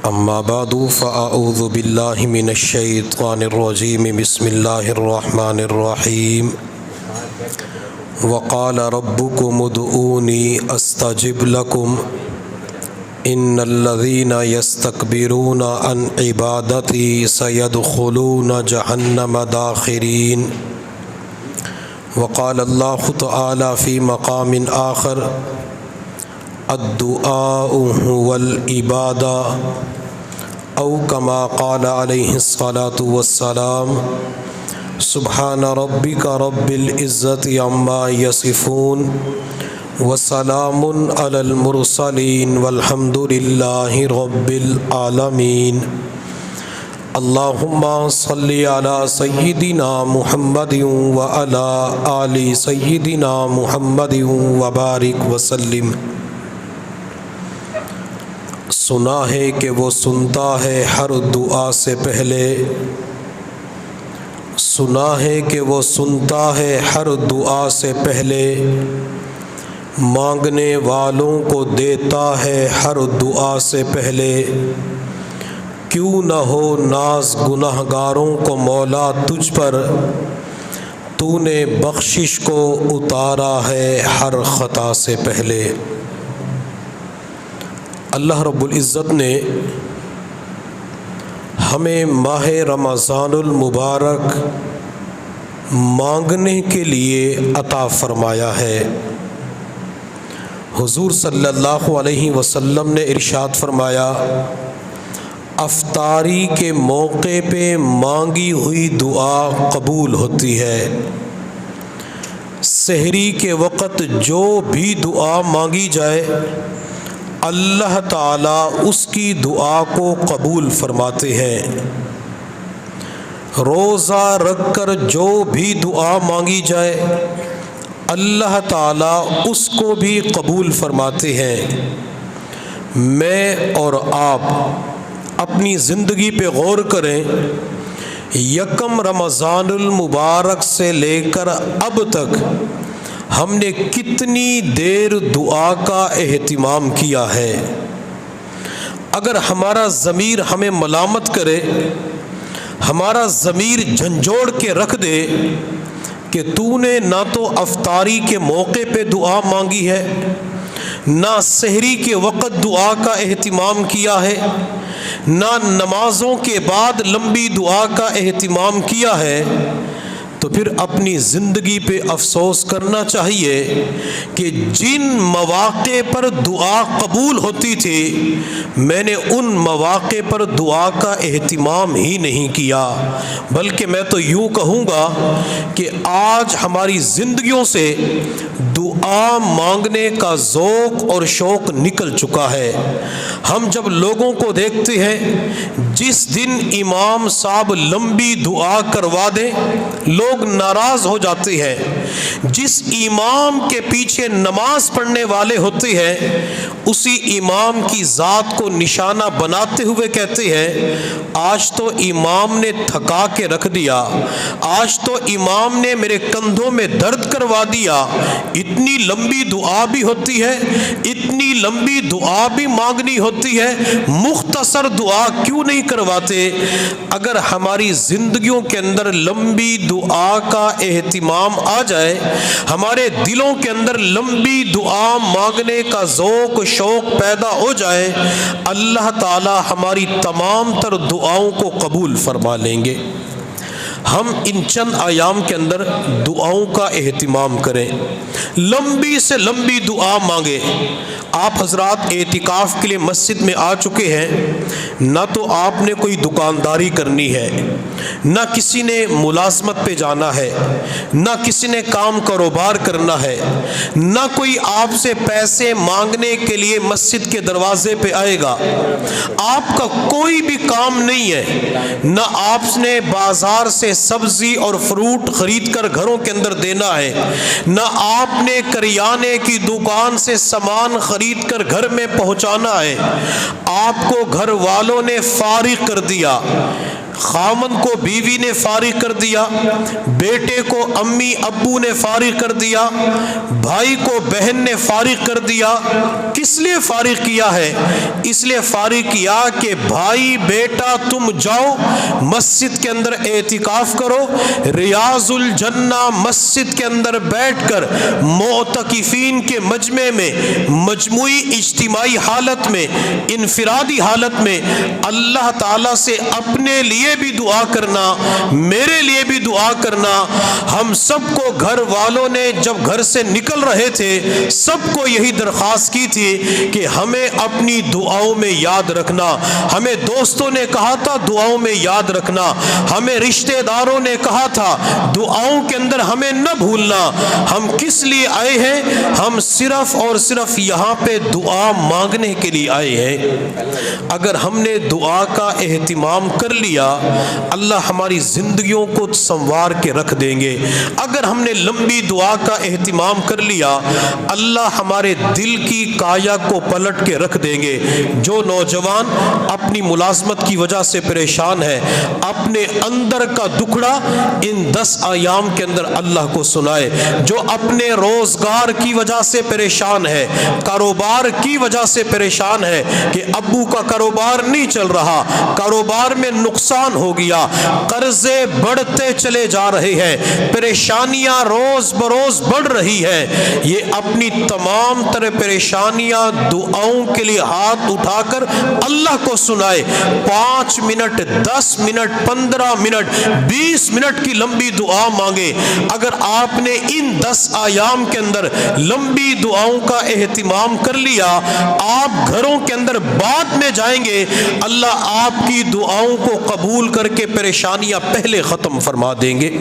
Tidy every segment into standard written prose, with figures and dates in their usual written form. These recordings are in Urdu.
أما بعد فأعوذ بالله من الشيطان الرجيم بسم الله الرحمن الرحيم وقال ربكم ادعوني أستجب لكم إن الذين يستكبرون عن عبادتي سيدخلون جهنم داخرين وقال الله تعالى في مقام آخر الدعاء هو العبادة أو كما قال عليه الصلاة والسلام سبحان ربك رب العزة عما يصفون وسلام على المرسلين والحمد لله رب العالمين اللهم صل على سيدنا محمد وعلى آل سيدنا محمد وبارك وسلم۔ سنا ہے کہ وہ سنتا ہے ہر دعا سے پہلے، سنا ہے کہ وہ سنتا ہے ہر دعا سے پہلے، مانگنے والوں کو دیتا ہے ہر دعا سے پہلے، کیوں نہ ہو ناز گناہ گاروں کو مولا تجھ پر، تو نے بخشش کو اتارا ہے ہر خطا سے پہلے۔ اللہ رب العزت نے ہمیں ماہ رمضان المبارک مانگنے کے لیے عطا فرمایا ہے۔ حضور صلی اللہ علیہ وسلم نے ارشاد فرمایا، افطاری کے موقع پہ مانگی ہوئی دعا قبول ہوتی ہے، سحری کے وقت جو بھی دعا مانگی جائے اللہ تعالیٰ اس کی دعا کو قبول فرماتے ہیں، روزہ رکھ کر جو بھی دعا مانگی جائے اللہ تعالیٰ اس کو بھی قبول فرماتے ہیں۔ میں اور آپ اپنی زندگی پہ غور کریں، یکم رمضان المبارک سے لے کر اب تک ہم نے کتنی دیر دعا کا اہتمام کیا ہے۔ اگر ہمارا ضمیر ہمیں ملامت کرے، ہمارا ضمیر جھنجھوڑ کے رکھ دے کہ تو نے نہ تو افطاری کے موقع پہ دعا مانگی ہے، نہ سحری کے وقت دعا کا اہتمام کیا ہے، نہ نمازوں کے بعد لمبی دعا کا اہتمام کیا ہے، تو پھر اپنی زندگی پہ افسوس کرنا چاہیے کہ جن مواقع پر دعا قبول ہوتی تھی میں نے ان مواقع پر دعا کا اہتمام ہی نہیں کیا، بلکہ میں تو یوں کہوں گا کہ آج ہماری زندگیوں سے دعا مانگنے کا ذوق اور شوق نکل چکا ہے۔ ہم جب لوگوں کو دیکھتے ہیں جس دن امام صاحب لمبی دعا کروا دیں لوگ ناراض ہو جاتے ہیں، جس امام کے پیچھے نماز پڑھنے والے ہوتے ہیں اسی امام کی ذات کو نشانہ بناتے ہوئے کہتے ہیں آج تو امام نے تھکا کے رکھ دیا، آج تو امام نے میرے کندھوں میں درد کروا دیا۔ اتنی لمبی دعا بھی ہوتی ہے، اتنی لمبی دعا بھی مانگنی ہوتی ہے، مختصر دعا کیوں نہیں کرواتے؟ اگر ہماری زندگیوں کے اندر لمبی دعا کا اہتمام آ جائے، ہمارے دلوں کے اندر لمبی دعا مانگنے کا ذوق شوق پیدا ہو جائے، اللہ تعالی ہماری تمام تر دعاؤں کو قبول فرما لیں گے۔ ہم ان چند ایام کے اندر دعاؤں کا اہتمام کریں، لمبی سے لمبی دعا مانگیں۔ آپ حضرات اعتکاف کے لیے مسجد میں آ چکے ہیں، نہ تو آپ نے کوئی دکانداری کرنی ہے، نہ کسی نے ملازمت پہ جانا ہے، نہ کسی نے کام کاروبار کرنا ہے، نہ کوئی آپ سے پیسے مانگنے کے لیے مسجد کے دروازے پہ آئے گا، آپ کا کوئی بھی کام نہیں ہے، نہ آپ نے بازار سے سبزی اور فروٹ خرید کر گھروں کے اندر دینا ہے، نہ آپ نے کریانے کی دکان سے سامان خرید کر گھر میں پہنچانا ہے، آپ کو گھر والوں نے فارغ کر دیا۔ خامن کو بیوی نے فارغ کر دیا، بیٹے کو امی ابو نے فارغ کر دیا، بھائی کو بہن نے فارغ کر دیا۔ کس لیے فارغ کیا ہے؟ اس لیے فارغ کیا کہ بھائی بیٹا تم جاؤ مسجد کے اندر اعتکاف کرو، ریاض الجنہ مسجد کے اندر بیٹھ کر معتکفین کے مجمع میں، مجموعی اجتماعی حالت میں، انفرادی حالت میں اللہ تعالیٰ سے اپنے لیے بھی دعا کرنا، میرے لیے بھی دعا کرنا۔ ہم سب کو گھر والوں نے جب گھر سے نکل رہے تھے سب کو یہی درخواست کی تھی کہ ہمیں اپنی دعاؤں میں یاد رکھنا، ہمیں دوستوں نے کہا تھا دعاؤں میں یاد رکھنا، ہمیں رشتہ داروں نے کہا تھا دعاؤں کے اندر ہمیں نہ بھولنا۔ ہم کس لیے آئے ہیں؟ ہم صرف اور صرف یہاں پہ دعا مانگنے کے لیے آئے ہیں۔ اگر ہم نے دعا کا اہتمام کر لیا اللہ ہماری زندگیوں کو سنوار کے رکھ دیں گے۔ اگر ہم نے لمبی دعا کا اہتمام کر لیا اللہ ہمارے دل کی کایا کو پلٹ کے رکھ دیں گے۔ جو نوجوان اپنی ملازمت کی وجہ سے پریشان ہے اپنے اندر کا دکھڑا ان 10 ایام کے اندر اللہ کو سنائے۔ جو اپنے روزگار کی وجہ سے پریشان ہے، کاروبار کی وجہ سے پریشان ہے کہ ابو کا کاروبار نہیں چل رہا، کاروبار میں نقصان ہو گیا، قرضے بڑھتے چلے جا رہے ہیں، پریشانیاں روز بروز بڑھ رہی ہیں، یہ اپنی تمام تر پریشانیاں دعاؤں کے لیے ہاتھ اٹھا کر اللہ کو سنائے۔ 5 منٹ 10 منٹ 15 منٹ 20 منٹ کی لمبی دعا مانگے۔ اگر آپ نے ان 10 ایام کے اندر لمبی دعاؤں کا اہتمام کر لیا آپ گھروں کے اندر بعد میں جائیں گے اللہ آپ کی دعاؤں کو قبول کر کے پریشانیاں پہلے ختم فرما دیں گے۔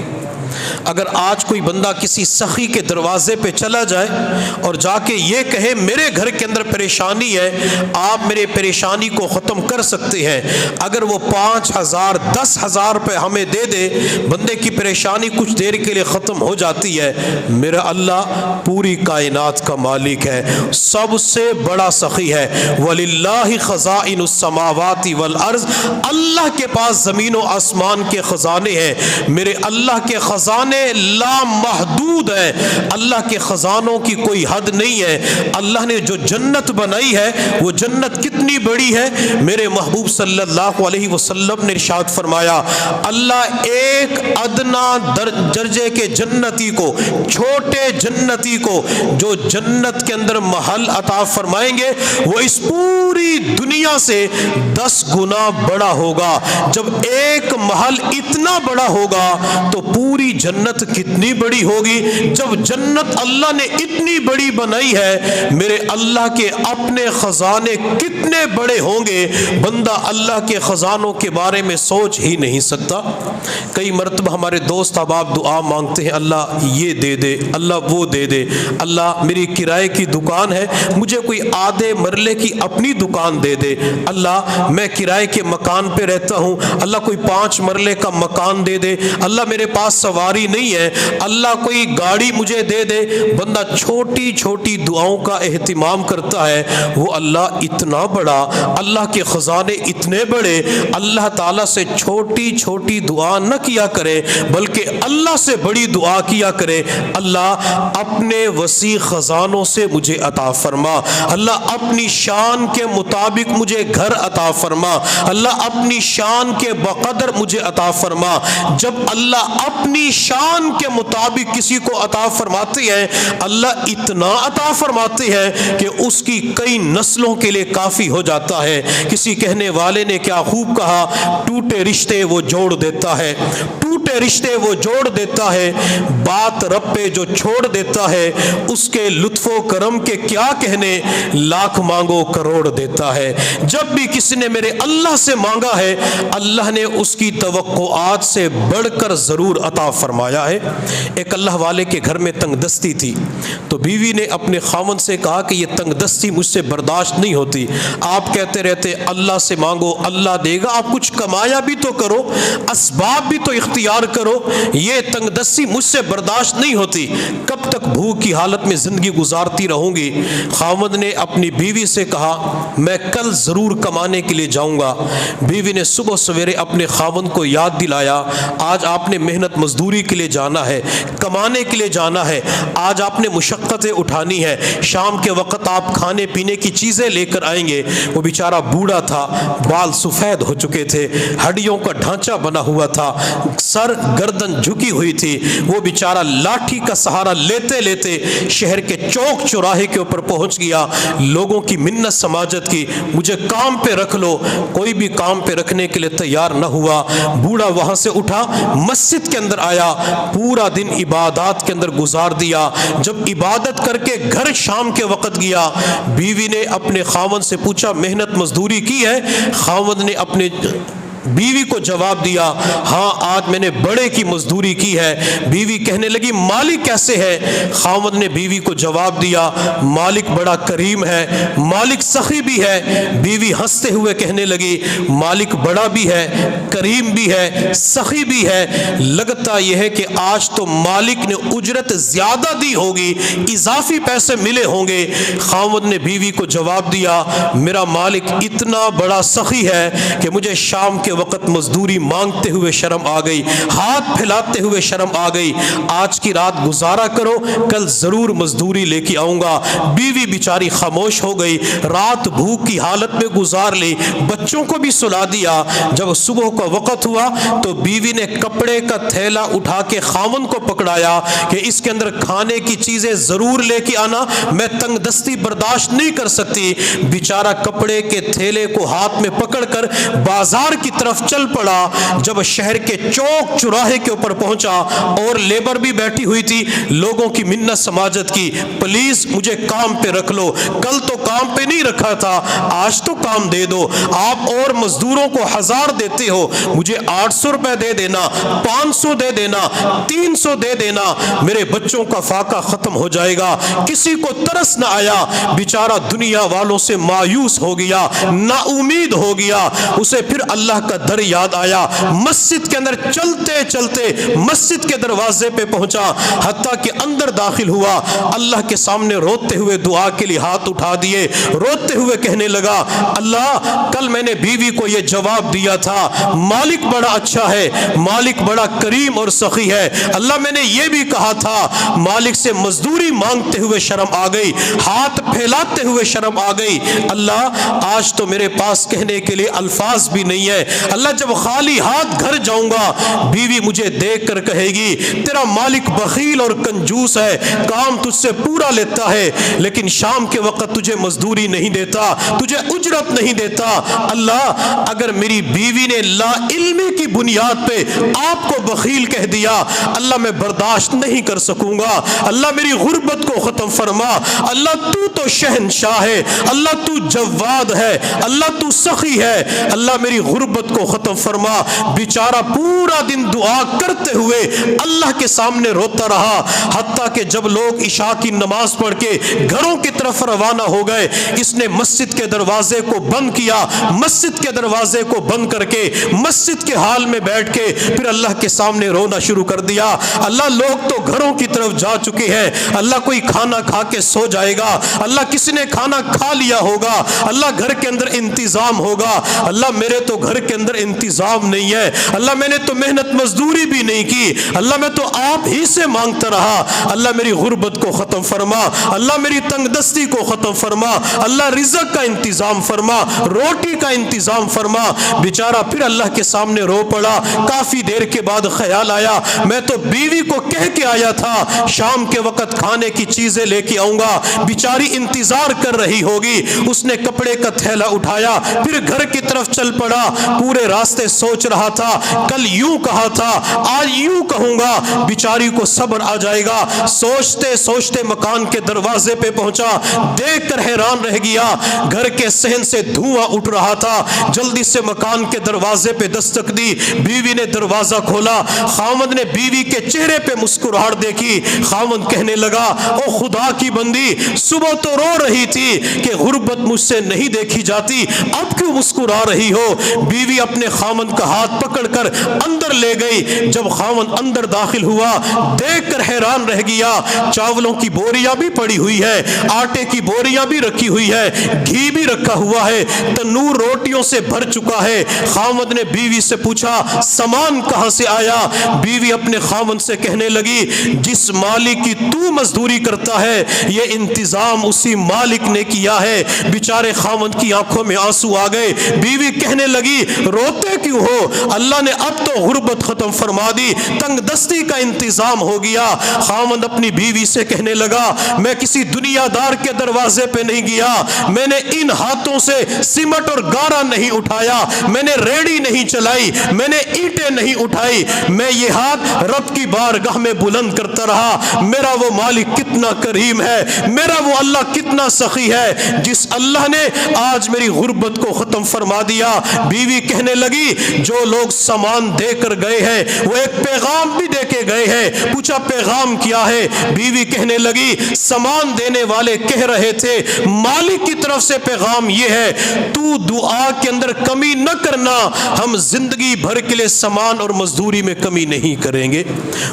اگر آج کوئی بندہ کسی سخی کے دروازے پہ چلا جائے اور جا کے یہ کہے میرے گھر کے اندر پریشانی ہے آپ میرے پریشانی کو ختم کر سکتے ہیں، اگر وہ 5,000 10,000 روپے ہمیں دے دے بندے کی پریشانی کچھ دیر کے لیے ختم ہو جاتی ہے۔ میرا اللہ پوری کائنات کا مالک ہے، سب سے بڑا سخی ہے۔ وَلِلَّهِ خَزَائِنُ السَّمَاوَاتِ وَالْأَرْضِ، اللہ کے پاس زمین و آسمان کے خزانے ہیں۔ میرے اللہ کے خزانے لا محدود ہے، اللہ کے خزانوں کی کوئی حد نہیں ہے۔ اللہ نے جو جنت بنائی ہے وہ جنت کتنی بڑی ہے، میرے محبوب صلی اللہ علیہ وسلم نے ارشاد فرمایا اللہ ایک ادنا درجے کے جنتی کو، چھوٹے جنتی کو جو جنت کے اندر محل عطا فرمائیں گے وہ اس پوری دنیا سے 10 گنا بڑا ہوگا۔ جب ایک محل اتنا بڑا ہوگا تو پوری جنت کتنی بڑی ہوگی۔ جب جنت اللہ نے اتنی بڑی بنائی ہے میرے اللہ کے اپنے خزانے کتنے بڑے ہوں گے بندہ اللہ کے خزانوں کے بارے میں سوچ ہی نہیں سکتا۔ کئی مرتبہ ہمارے دوست احباب دعا مانگتے ہیں اللہ یہ دے دے، اللہ وہ دے دے، اللہ میری کرائے کی دکان ہے مجھے کوئی آدھے مرلے کی اپنی دکان دے دے، اللہ میں کرائے کے مکان پہ رہتا ہوں اللہ کوئی 5 مرلے کا مکان دے دے، اللہ میرے پاس سواری نہیں ہے اللہ کوئی گاڑی مجھے دے دے۔ بندہ چھوٹی چھوٹی دعاؤں کا اہتمام کرتا ہے، وہ اللہ اتنا بڑا، اللہ کے خزانے اتنے بڑے، اللہ تعالیٰ سے چھوٹی چھوٹی دعا نہ کیا کرے بلکہ اللہ سے بڑی دعا کیا کرے۔ اللہ اپنے وسیع خزانوں سے مجھے عطا فرما، اللہ اپنی شان کے مطابق مجھے گھر عطا فرما، اللہ اپنی شان کے بقدر مجھے عطا فرما۔ جب اللہ اپنی شان کے مطابق کسی کو عطا فرماتے ہیں اللہ اتنا عطا فرماتے ہیں کہ اس کی کئی نسلوں کے لیے کافی ہو جاتا ہے۔ کسی کہنے والے نے کیا خوب کہا، ٹوٹے رشتے وہ جوڑ دیتا ہے، ٹوٹے رشتے وہ جوڑ دیتا ہے، بات رب پہ جو چھوڑ دیتا ہے اس کے لطف و کرم کے کیا کہنے، لاکھ مانگو کروڑ دیتا ہے۔ جب بھی کسی نے میرے اللہ سے مانگا ہے اللہ نے اس کی توقعات سے بڑھ کر ضرور عطا فرمایا فرمایا ہے ایک اللہ والے کے گھر میں تنگ دستی تھی، تو بیوی نے اپنے خاوند سے کہا کہ یہ تنگ دستی مجھ سے برداشت نہیں ہوتی، آپ کہتے رہتے اللہ سے مانگو اللہ دے گا، آپ کچھ کمایا بھی تو کرو، اسباب بھی تو اختیار کرو، یہ تنگ دستی مجھ سے برداشت نہیں ہوتی، کب تک بھوک کی حالت میں زندگی گزارتی رہوں گی۔ خاوند نے اپنی بیوی سے کہا میں کل ضرور کمانے کے لیے جاؤں گا۔ بیوی نے صبح سویرے اپنے خاوند کو یاد دلایا آج آپ نے محنت مزدوری کے لیے جانا ہے، کمانے کے لیے جانا ہے، آج آپ نے مشقتیں اٹھانی ہے، شام کے وقت آپ کھانے پینے کی چیزیں لے کر آئیں گے۔ وہ بیچارہ بوڑھا تھا، بال سفید ہو چکے تھے، ہڈیوں کا ڈھانچہ بنا ہوا تھا، سر گردن جھکی ہوئی تھی، وہ بیچارہ لاٹھی کا سہارا لیتے لیتے شہر کے چوک چوراہے کے اوپر پہنچ گیا، لوگوں کی منت سماجت کی مجھے کام پہ رکھ لو، کوئی بھی کام پہ رکھنے کے لیے تیار نہ ہوا۔ بوڑھا وہاں سے اٹھا مسجد کے اندر آیا، پورا دن عبادات کے اندر گزار دیا، جب عبادت کر کے گھر شام کے وقت گیا، بیوی نے اپنے خاوند سے پوچھا محنت مزدوری کی ہے؟ خاوند نے اپنے بیوی کو جواب دیا ہاں آج میں نے بڑے کی مزدوری کی ہے۔ بیوی کہنے لگی مالک کیسے ہے؟ خاوند نے بیوی کو جواب دیا مالک بڑا کریم ہے، مالک سخی بھی ہے۔ بیوی ہنستے ہوئے کہنے لگی مالک بڑا بھی ہے، کریم بھی ہے، سخی بھی ہے، لگتا یہ ہے کہ آج تو مالک نے اجرت زیادہ دی ہوگی، اضافی پیسے ملے ہوں گے۔ خاوند نے بیوی کو جواب دیا میرا مالک اتنا بڑا سخی ہے کہ مجھے شام کے وقت مزدوری مانگتے ہوئے شرم آ گئی، ہاتھ پھیلاتے ہوئے شرم آ گئی، آج کی رات گزارا کرو کل ضرور مزدوری لے کے آؤں گا۔ بیوی بیچاری خاموش ہو گئی، رات بھوک کی حالت میں گزار لی، بچوں کو بھی سلا دیا۔ جب صبح کا وقت ہوا تو بیوی نے کپڑے کا تھیلا اٹھا کے خاوند کو پکڑایا کہ اس کے اندر کھانے کی چیزیں ضرور لے کے آنا، میں تنگ دستی برداشت نہیں کر سکتی۔ بیچارہ کپڑے کے تھیلے کو ہاتھ میں پکڑ کر بازار کی طرف چل پڑا۔ جب شہر کے چوک چوراہے کے اوپر پہنچا اور لیبر بھی بیٹھی ہوئی تھی، لوگوں کی منت سماجت کی پلیز مجھے کام پہ رکھ لو، کل تو کام پہ نہیں رکھا تھا آج تو کام دے دو، آپ اور مزدوروں کو 1000 دیتے ہو مجھے 800 روپے دے دینا، 500 دے دینا، 300 دے دینا، میرے بچوں کا فاقہ ختم ہو جائے گا۔ کسی کو ترس نہ آیا، بیچارہ دنیا والوں سے مایوس ہو گیا، نا امید ہو گیا۔ اسے پھر اللہ کا در یاد آیا، مسجد کے اندر چلتے چلتے مسجد کے دروازے پہ پہنچا، حتیٰ کہ اندر داخل ہوا، اللہ کے سامنے روتے ہوئے دعا کے لیے ہاتھ اٹھا دیے، روتے ہوئے کہنے لگا اللہ کل میں نے بیوی کو یہ جواب دیا تھا مالک بڑا اچھا ہے، مالک بڑا کریم اور سخی ہے، اللہ میں نے یہ بھی کہا تھا، مالک سے مزدوری مانگتے ہوئے شرم آ گئی، ہاتھ پھیلاتے ہوئے شرم آ گئی، اللہ آج تو میرے پاس کہنے کے لیے الفاظ بھی نہیں ہے، اللہ جب خالی ہاتھ گھر جاؤں گا بیوی مجھے دیکھ کر کہے گی تیرا مالک بخیل اور کنجوس ہے، کام تجھ سے پورا لیتا ہے لیکن شام کے وقت تجھے مزدوری نہیں دیتا، تجھے اجرت نہیں دیتا۔ اللہ اگر میری بیوی نے لا علمی کی بنیاد پہ آپ کو بخیل کہہ دیا، اللہ میں برداشت نہیں کر سکوں گا، اللہ میری غربت کو ختم فرما، اللہ تو شہنشاہ ہے، اللہ تو جواد ہے، اللہ تو سخی ہے، اللہ میری غربت کو ختم فرما۔ بیچارہ پورا دن دعا کرتے ہوئے اللہ کے سامنے روتا رہا، حتیٰ کہ جب لوگ عشاء کی نماز پڑھ کے گھروں کی طرف روانہ ہو گئے، اس نے مسجد کے دروازے کو بند کیا، مسجد کے دروازے کو بند کر کے مسجد کے حال میں بیٹھ کے پھر اللہ کے سامنے رونا شروع کر دیا۔ اللہ لوگ تو گھروں کی طرف جا چکے ہیں، اللہ کوئی کھانا کھا کے سو جائے گا، اللہ کسی نے کھانا کھا لیا ہوگا، اللہ گھر کے اندر انتظام ہوگا، اللہ میرے تو گھر کے اندر انتظام نہیں ہے، اللہ میں نے تو محنت مزدوری بھی نہیں کی، اللہ میں تو آپ ہی سے مانگتا رہا، اللہ میری غربت کو ختم فرما، اللہ میری تنگ دستی کو ختم فرما، اللہ رزق کا انتظام فرما، روٹی کا انتظام فرما۔ بیچارہ پھر اللہ کے سامنے رو پڑا۔ کافی دیر کے بعد خیال آیا میں تو بیوی کو کہہ کے آیا تھا شام کے وقت کھانے کی چیزیں لے کے آؤں گا، بیچاری انتظار کر رہی ہوگی۔ اس نے کپڑے کا تھیلا اٹھایا پھر گھر کی طرف چل پڑا، پورے راستے سوچ رہا تھا کل یوں کہا تھا آج یوں کہوں گا، بیچاری کو صبر آ جائے گا۔ سوچتے سوچتے مکان کے دروازے پہ پہنچا، دیکھ کر حیران رہ گیا، گھر کے صحن سے دھواں اٹھ رہا تھا، جلدی سے مکان کے دروازے پہ دستک دی، بیوی نے دروازہ کھولا، خاوند نے بیوی کے چہرے پہ مسکراہٹ دیکھی، خاوند کہنے لگا او خدا کی بندی، صبح تو رو رہی تھی کہ غربت مجھ سے نہیں دیکھی جاتی، اب کیوں مسکرا رہی ہو؟ بیوی اپنے خاوند کا ہاتھ پکڑ کر اندر لے گئی، جب خاوند اندر داخل ہوا دیکھ کر حیران رہ گیا، چاولوں کی بوریاں بھی پڑی ہوئی ہے، آٹے کی بوریاں بھی رکھی ہوئی ہے، گھی بھی رکھا ہوا ہے، تنور روٹیوں سے بھر چکا ہے۔ خاوند نے بیوی سے پوچھا سامان کہاں سے آیا؟ بیوی اپنے خاوند سے کہنے لگی جس مالک کی تو مزدوری کرتا ہے یہ انتظام اسی مالک نے کیا ہے۔ بیچارے خاوند کی آنکھوں میں آنسو آ گئے، بیوی کہنے لگی روتے کیوں ہو؟ اللہ نے اب تو غربت ختم فرما دی، تنگ دستی کا انتظام ہو گیا۔ خاوند اپنی بیوی سے کہنے لگا میں کسی دنیا دار کے دروازے پہ نہیں گیا، میں نے ان ہاتھوں سے سیمٹ اور گارا نہیں اٹھایا، میں نے ریڑی نہیں چلائی، میں نے اینٹیں نہیں اٹھائی، میں یہ ہاتھ رب کی بارگاہ میں بلند کرتا رہا۔ میرا وہ مالک کتنا کریم ہے، میرا وہ اللہ کتنا سخی ہے جس اللہ نے آج میری غربت کو ختم فرما دیا۔ بیوی کہنے لگی جو لوگ سامان دے کر گئے ہیں وہ ایک پیغام بھی دے کے گئے ہیں۔ پوچھا پیغام کیا ہے؟ بیوی کہنے لگی سامان دینے والے کہہ رہے تھے مالک کی طرف سے پیغام یہ ہے تو دعا کے اندر کمی نہ کرنا، ہم زندگی بھر کے لیے سامان اور مزدوری میں کمی نہیں کریں گے۔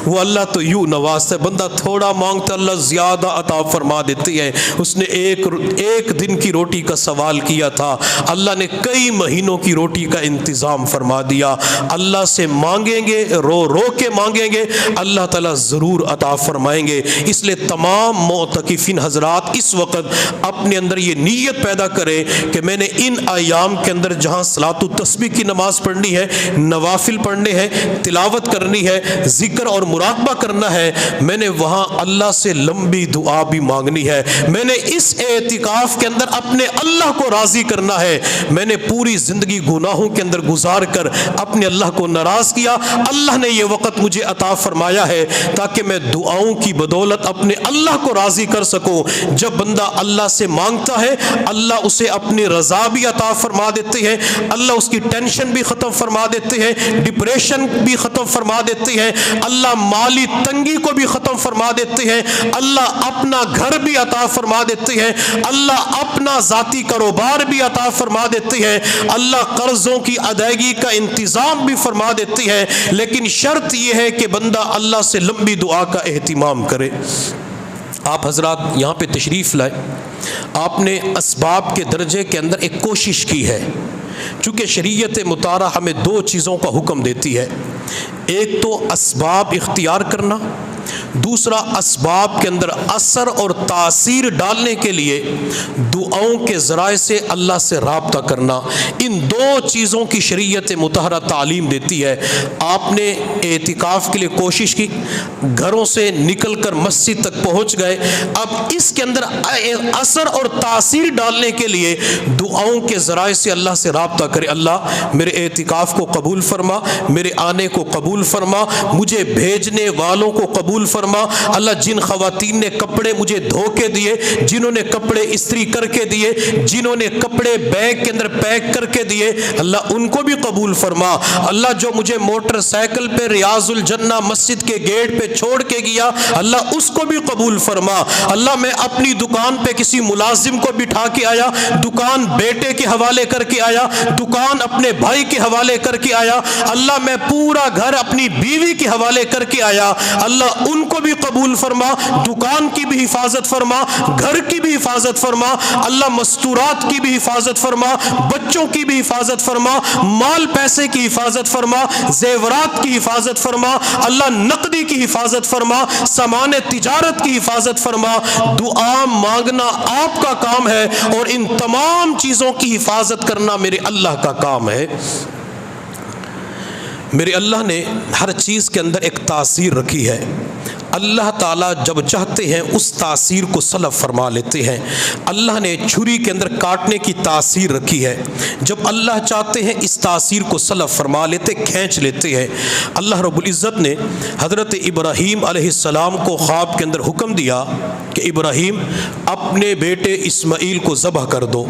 وہ اللہ تو یوں نوازتا ہے، بندہ تھوڑا مانگتا اللہ زیادہ عطا فرما دیتی ہے۔ اس نے ایک دن کی روٹی کا سوال کیا تھا، اللہ نے کئی مہینوں کی روٹی کا انتظام فرما دیا۔ اللہ سے مانگیں گے، رو رو کے مانگیں گے، اللہ تعالیٰ ضرور عطا فرمائیں گے۔ اس لیے تمام معتکفین حضرات اس وقت اپنے اندر یہ نیت پیدا کریں کہ میں نے ان ایام کے اندر جہاں صلاۃ التسبیح کی نماز پڑھنی ہے، نوافل پڑھنے ہیں، تلاوت کرنی ہے، ذکر اور مراقبہ کرنا ہے، میں نے وہاں اللہ سے لمبی دعا بھی مانگنی ہے۔ میں نے اس اعتکاف کے اندر اپنے اللہ کو راضی کرنا ہے۔ میں نے پوری زندگی گناہوں کے اندر گزار کر اپنے اللہ کو ناراض کیا، اللہ نے یہ وقت مجھے عطا فرمایا ہے تاکہ میں دعاؤں کی بدولت اپنے اللہ کو راضی کر سکوں۔ جب بندہ اللہ سے مانگتا ہے اللہ اسے اپنی رضا بھی عطا فرما دیتے ہیں، اللہ اس کی ٹینشن بھی ختم فرما دیتے ہیں، ڈپریشن بھی ختم فرما دیتے ہیں، اللہ مالی تنگی کو بھی ختم فرما دیتے ہیں، اللہ اپنا گھر بھی عطا فرما دیتے ہیں، اللہ اپنا ذاتی کاروبار بھی عطا فرما دیتے ہیں، اللہ قرضوں کی ادائیگی کا انتظام بھی فرما دیتے ہیں۔ لیکن شرط یہ ہے کہ بندہ اللہ سے لمبی دعا کا اہتمام کرے۔ آپ حضرات یہاں پہ تشریف لائے، آپ نے اسباب کے درجے کے اندر ایک کوشش کی ہے، چونکہ شریعت مطالعہ ہمیں دو چیزوں کا حکم دیتی ہے، ایک تو اسباب اختیار کرنا، دوسرا اسباب کے اندر اثر اور تاثیر ڈالنے کے لیے دعاؤں کے ذرائع سے اللہ سے رابطہ کرنا۔ ان دو چیزوں کی شریعت مطہرہ تعلیم دیتی ہے۔ آپ نے اعتکاف کے لیے کوشش کی، گھروں سے نکل کر مسجد تک پہنچ گئے، اب اس کے اندر اثر اور تاثیر ڈالنے کے لیے دعاؤں کے ذرائع سے اللہ سے رابطہ کرے۔ اللہ میرے اعتکاف کو قبول فرما، میرے آنے کو قبول فرما، مجھے بھیجنے والوں کو قبول فرما۔ اللہ جن خواتین نے کپڑے مجھے دھو کے دیے، جنہوں نے کپڑے استری کر کے دیے، جنہوں نے کپڑے بیگ کے اندر پیک کر کے دیے، اللہ ان کو بھی قبول فرما۔ اللہ جو مجھے موٹر سائیکل پہ ریاض الجنہ مسجد کے گیٹ پہ چھوڑ کے گیا، اللہ اس کو بھی قبول فرما۔ اللہ میں اپنی دکان پہ کسی ملازم کو بٹھا کے آیا، دکان بیٹے کے حوالے کر کے آیا، دکان اپنے بھائی کے حوالے کر کے آیا، اللہ میں پورا گھر اپنی بیوی کے حوالے کر کے آیا، اللہ ان کو بھی قبول فرما، دکان کی بھی حفاظت فرما، گھر کی بھی حفاظت فرما، اللہ مستورات کی بھی حفاظت فرما، بچوں کی بھی حفاظت فرما، مال پیسے کی حفاظت فرما، زیورات کی حفاظت فرما، اللہ نقدی کی حفاظت فرما، سامان تجارت کی حفاظت فرما۔ دعا مانگنا آپ کا کام ہے اور ان تمام چیزوں کی حفاظت کرنا میرے اللہ کا کام ہے۔ میرے اللہ نے ہر چیز کے اندر ایک تاثیر رکھی ہے۔ اللہ تعالیٰ جب چاہتے ہیں اس تاثیر کو سلب فرما لیتے ہیں۔ اللہ نے چھری کے اندر کاٹنے کی تاثیر رکھی ہے، جب اللہ چاہتے ہیں اس تاثیر کو سلب فرما لیتے، کھینچ لیتے ہیں۔ اللہ رب العزت نے حضرت ابراہیم علیہ السلام کو خواب کے اندر حکم دیا کہ ابراہیم اپنے بیٹے اسماعیل کو ذبح کر دو۔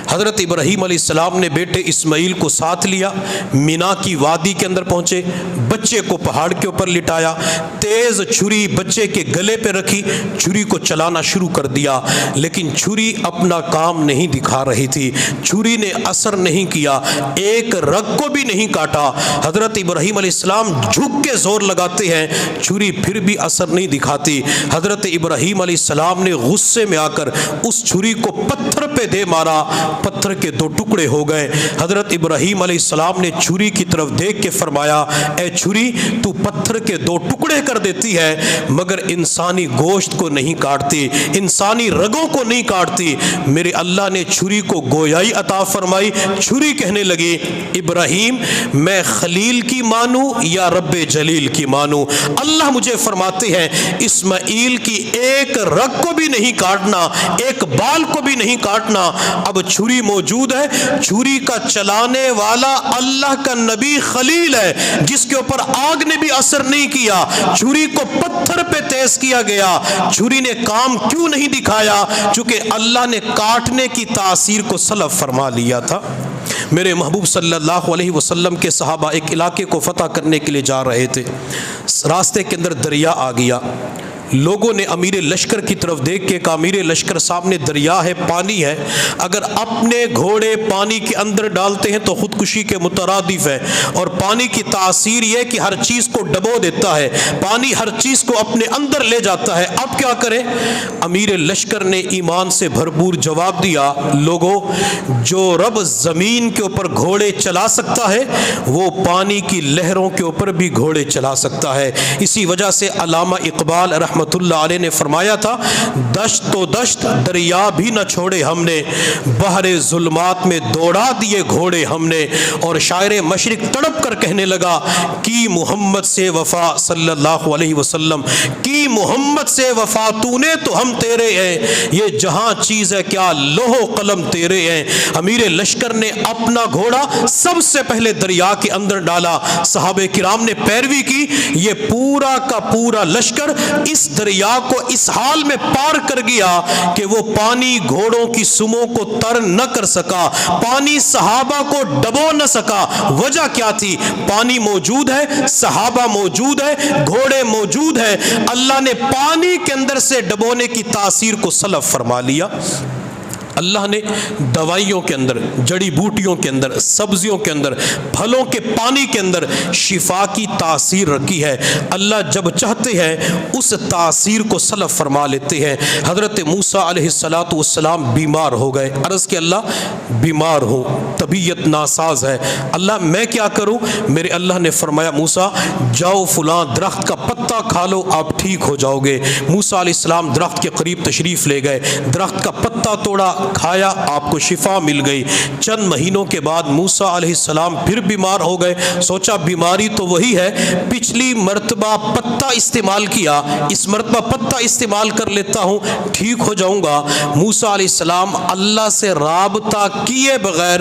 حضرت ابراہیم علیہ السلام نے بیٹے اسماعیل کو ساتھ لیا، مینا کی وادی کے اندر پہنچے، بچے کو پہاڑ کے اوپر لٹایا، تیز چھری بچے کے گلے پہ رکھی، چھری کو چلانا شروع کر دیا، لیکن چھری اپنا کام نہیں دکھا رہی تھی، چھری نے اثر نہیں کیا، ایک رگ کو بھی نہیں کاٹا۔ حضرت ابراہیم علیہ السلام جھک کے زور لگاتے ہیں، چھری پھر بھی اثر نہیں دکھاتی۔ حضرت ابراہیم علیہ السلام نے غصے میں آ کر اس چھری کو پتھر پہ دے مارا، پتھر کے دو ٹکڑے ہو گئے۔ حضرت ابراہیم علیہ السلام نے چھری کی طرف دیکھ کے فرمایا، اے چھری تو پتھر کے دو ٹکڑے کر دیتی ہے مگر انسانی گوشت کو نہیں کاٹتی، انسانی رگوں کو نہیں کاٹتی۔ میرے اللہ نے چھری کو گویائی عطا فرمائی، چھری کہنے لگی ابراہیم میں خلیل کی مانوں یا رب جلیل کی مانوں؟ اللہ مجھے فرماتے ہیں اسماعیل کی ایک رگ کو بھی نہیں کاٹنا، ایک بال کو بھی نہیں کاٹنا۔ اب چھری موجود ہے، چھری کا چلانے والا اللہ کا نبی خلیل ہے جس کے اوپر آگ نے بھی اثر نہیں کیا، چھری کو پتھر پہ تیز کیا گیا، چھری نے کام کیوں نہیں دکھایا؟ چونکہ اللہ نے کاٹنے کی تاثیر کو سلب فرما لیا تھا۔ میرے محبوب صلی اللہ علیہ وسلم کے صحابہ ایک علاقے کو فتح کرنے کے لیے جا رہے تھے، راستے کے اندر دریا آ گیا، لوگوں نے امیر لشکر کی طرف دیکھ کے کہا امیر لشکر سامنے دریا ہے، پانی ہے، اگر اپنے گھوڑے پانی کے اندر ڈالتے ہیں تو خودکشی کے مترادف ہے، اور پانی کی تاثیر یہ کہ ہر چیز کو ڈبو دیتا ہے، پانی ہر چیز کو اپنے اندر لے جاتا ہے، اب کیا کریں؟ امیر لشکر نے ایمان سے بھرپور جواب دیا، لوگوں جو رب زمین کے اوپر گھوڑے چلا سکتا ہے وہ پانی کی لہروں کے اوپر بھی گھوڑے چلا سکتا ہے۔ اسی وجہ سے علامہ اقبال رحمۃ اللہ علیہ نے فرمایا تھا، دشت و دشت دریا بھی نہ چھوڑے ہم نے، بحر ظلمات میں دوڑا دیے گھوڑے ہم نے۔ اور شاعر مشرق تڑپ کر کہنے لگا کی محمد سے وفا صلی اللہ علیہ وسلم، کی محمد سے وفا تو نے تو ہم تیرے ہیں، یہ جہاں چیز ہے کیا لوح و قلم تیرے ہیں۔ امیر لشکر نے اپنا گھوڑا سب سے پہلے دریا کے اندر ڈالا، صحابہ کرام نے پیروی کی، یہ پورا کا پورا لشکر اس دریا کو اس حال میں پار کر گیا کہ وہ پانی گھوڑوں کی سموں کو تر نہ کر سکا، پانی صحابہ کو ڈبو نہ سکا۔ وجہ کیا تھی؟ پانی موجود ہے، صحابہ موجود ہے، گھوڑے موجود ہے، اللہ نے پانی کے اندر سے ڈبونے کی تاثیر کو سلب فرما لیا۔ اللہ نے دوائیوں کے اندر، جڑی بوٹیوں کے اندر، سبزیوں کے اندر، پھلوں کے پانی کے اندر شفا کی تاثیر رکھی ہے۔ اللہ جب چاہتے ہیں اس تاثیر کو سلب فرما لیتے ہیں۔ حضرت موسیٰ علیہ السلام بیمار ہو گئے، عرض کہ اللہ بیمار ہو، طبیعت ناساز ہے، اللہ میں کیا کروں؟ میرے اللہ نے فرمایا موسیٰ جاؤ فلاں درخت کا پتا کھا لو، آپ ٹھیک ہو جاؤ گے۔ موسیٰ علیہ السلام درخت کے قریب تشریف لے گئے، درخت کا پتا توڑا، کھایا، آپ کو شفا مل گئی۔ چند مہینوں کے بعد موسیٰ علیہ السلام پھر بیمار ہو گئے، سوچا بیماری تو وہی ہے، پچھلی مرتبہ پتا استعمال کیا، اس مرتبہ پتا استعمال کر لیتا ہوں، ٹھیک ہو جاؤں گا۔ موسیٰ علیہ السلام اللہ سے رابطہ کیے بغیر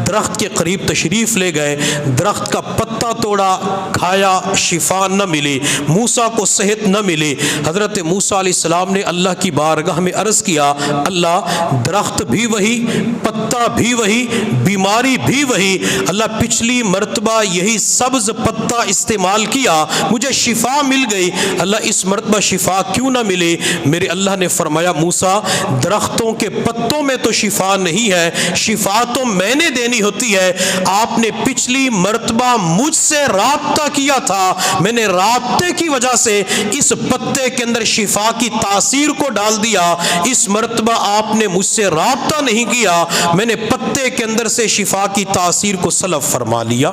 درخت کے قریب تشریف لے گئے، درخت کا پتا توڑا، کھایا، شفا نہ ملی، موسیٰ کو صحت نہ ملی۔ حضرت موسیٰ علیہ السلام نے اللہ کی بارگاہ میں عرض کیا، اللہ درخت بھی وہی، پتا بھی وہی، بیماری بھی وہی، اللہ پچھلی مرتبہ یہی سبز پتا استعمال کیا، مجھے شفا مل گئی، اللہ اس مرتبہ شفا کیوں نہ ملے؟ میرے اللہ نے فرمایا موسیٰ درختوں کے پتوں میں تو شفا نہیں ہے، شفا تو میں نے دینی ہوتی ہے، آپ نے پچھلی مرتبہ مجھ سے رابطہ کیا تھا، میں نے رابطے کی وجہ سے اس پتے کے اندر شفا کی تاثیر کو ڈال دیا، اس مرتبہ آپ نے مجھ سے رابطہ نہیں کیا، میں نے پتے کے اندر سے شفا کی تاثیر کو سلب فرما لیا۔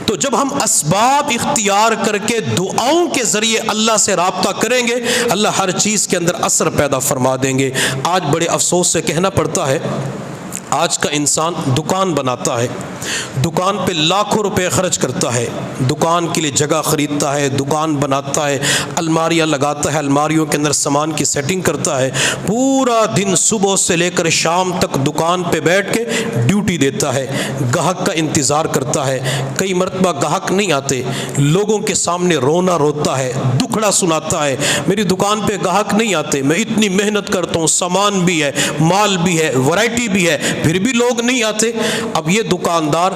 تو جب ہم اسباب اختیار کر کے دعاؤں کے ذریعے اللہ سے رابطہ کریں گے، اللہ ہر چیز کے اندر اثر پیدا فرما دیں گے۔ آج بڑے افسوس سے کہنا پڑتا ہے، آج کا انسان دکان بناتا ہے، دکان پہ لاکھوں روپے خرچ کرتا ہے، دکان کے لیے جگہ خریدتا ہے، دکان بناتا ہے، الماریاں لگاتا ہے، الماریوں کے اندر سامان کی سیٹنگ کرتا ہے، پورا دن صبح سے لے کر شام تک دکان پہ بیٹھ کے ڈیوٹی دیتا ہے، گاہک کا انتظار کرتا ہے، کئی مرتبہ گاہک نہیں آتے، لوگوں کے سامنے رونا روتا ہے، دکھڑا سناتا ہے، میری دکان پہ گاہک نہیں آتے، میں اتنی محنت کرتا ہوں، سامان بھی ہے، مال بھی ہے، ورائٹی بھی ہے، پھر بھی لوگ نہیں آتے۔ اب یہ دکاندار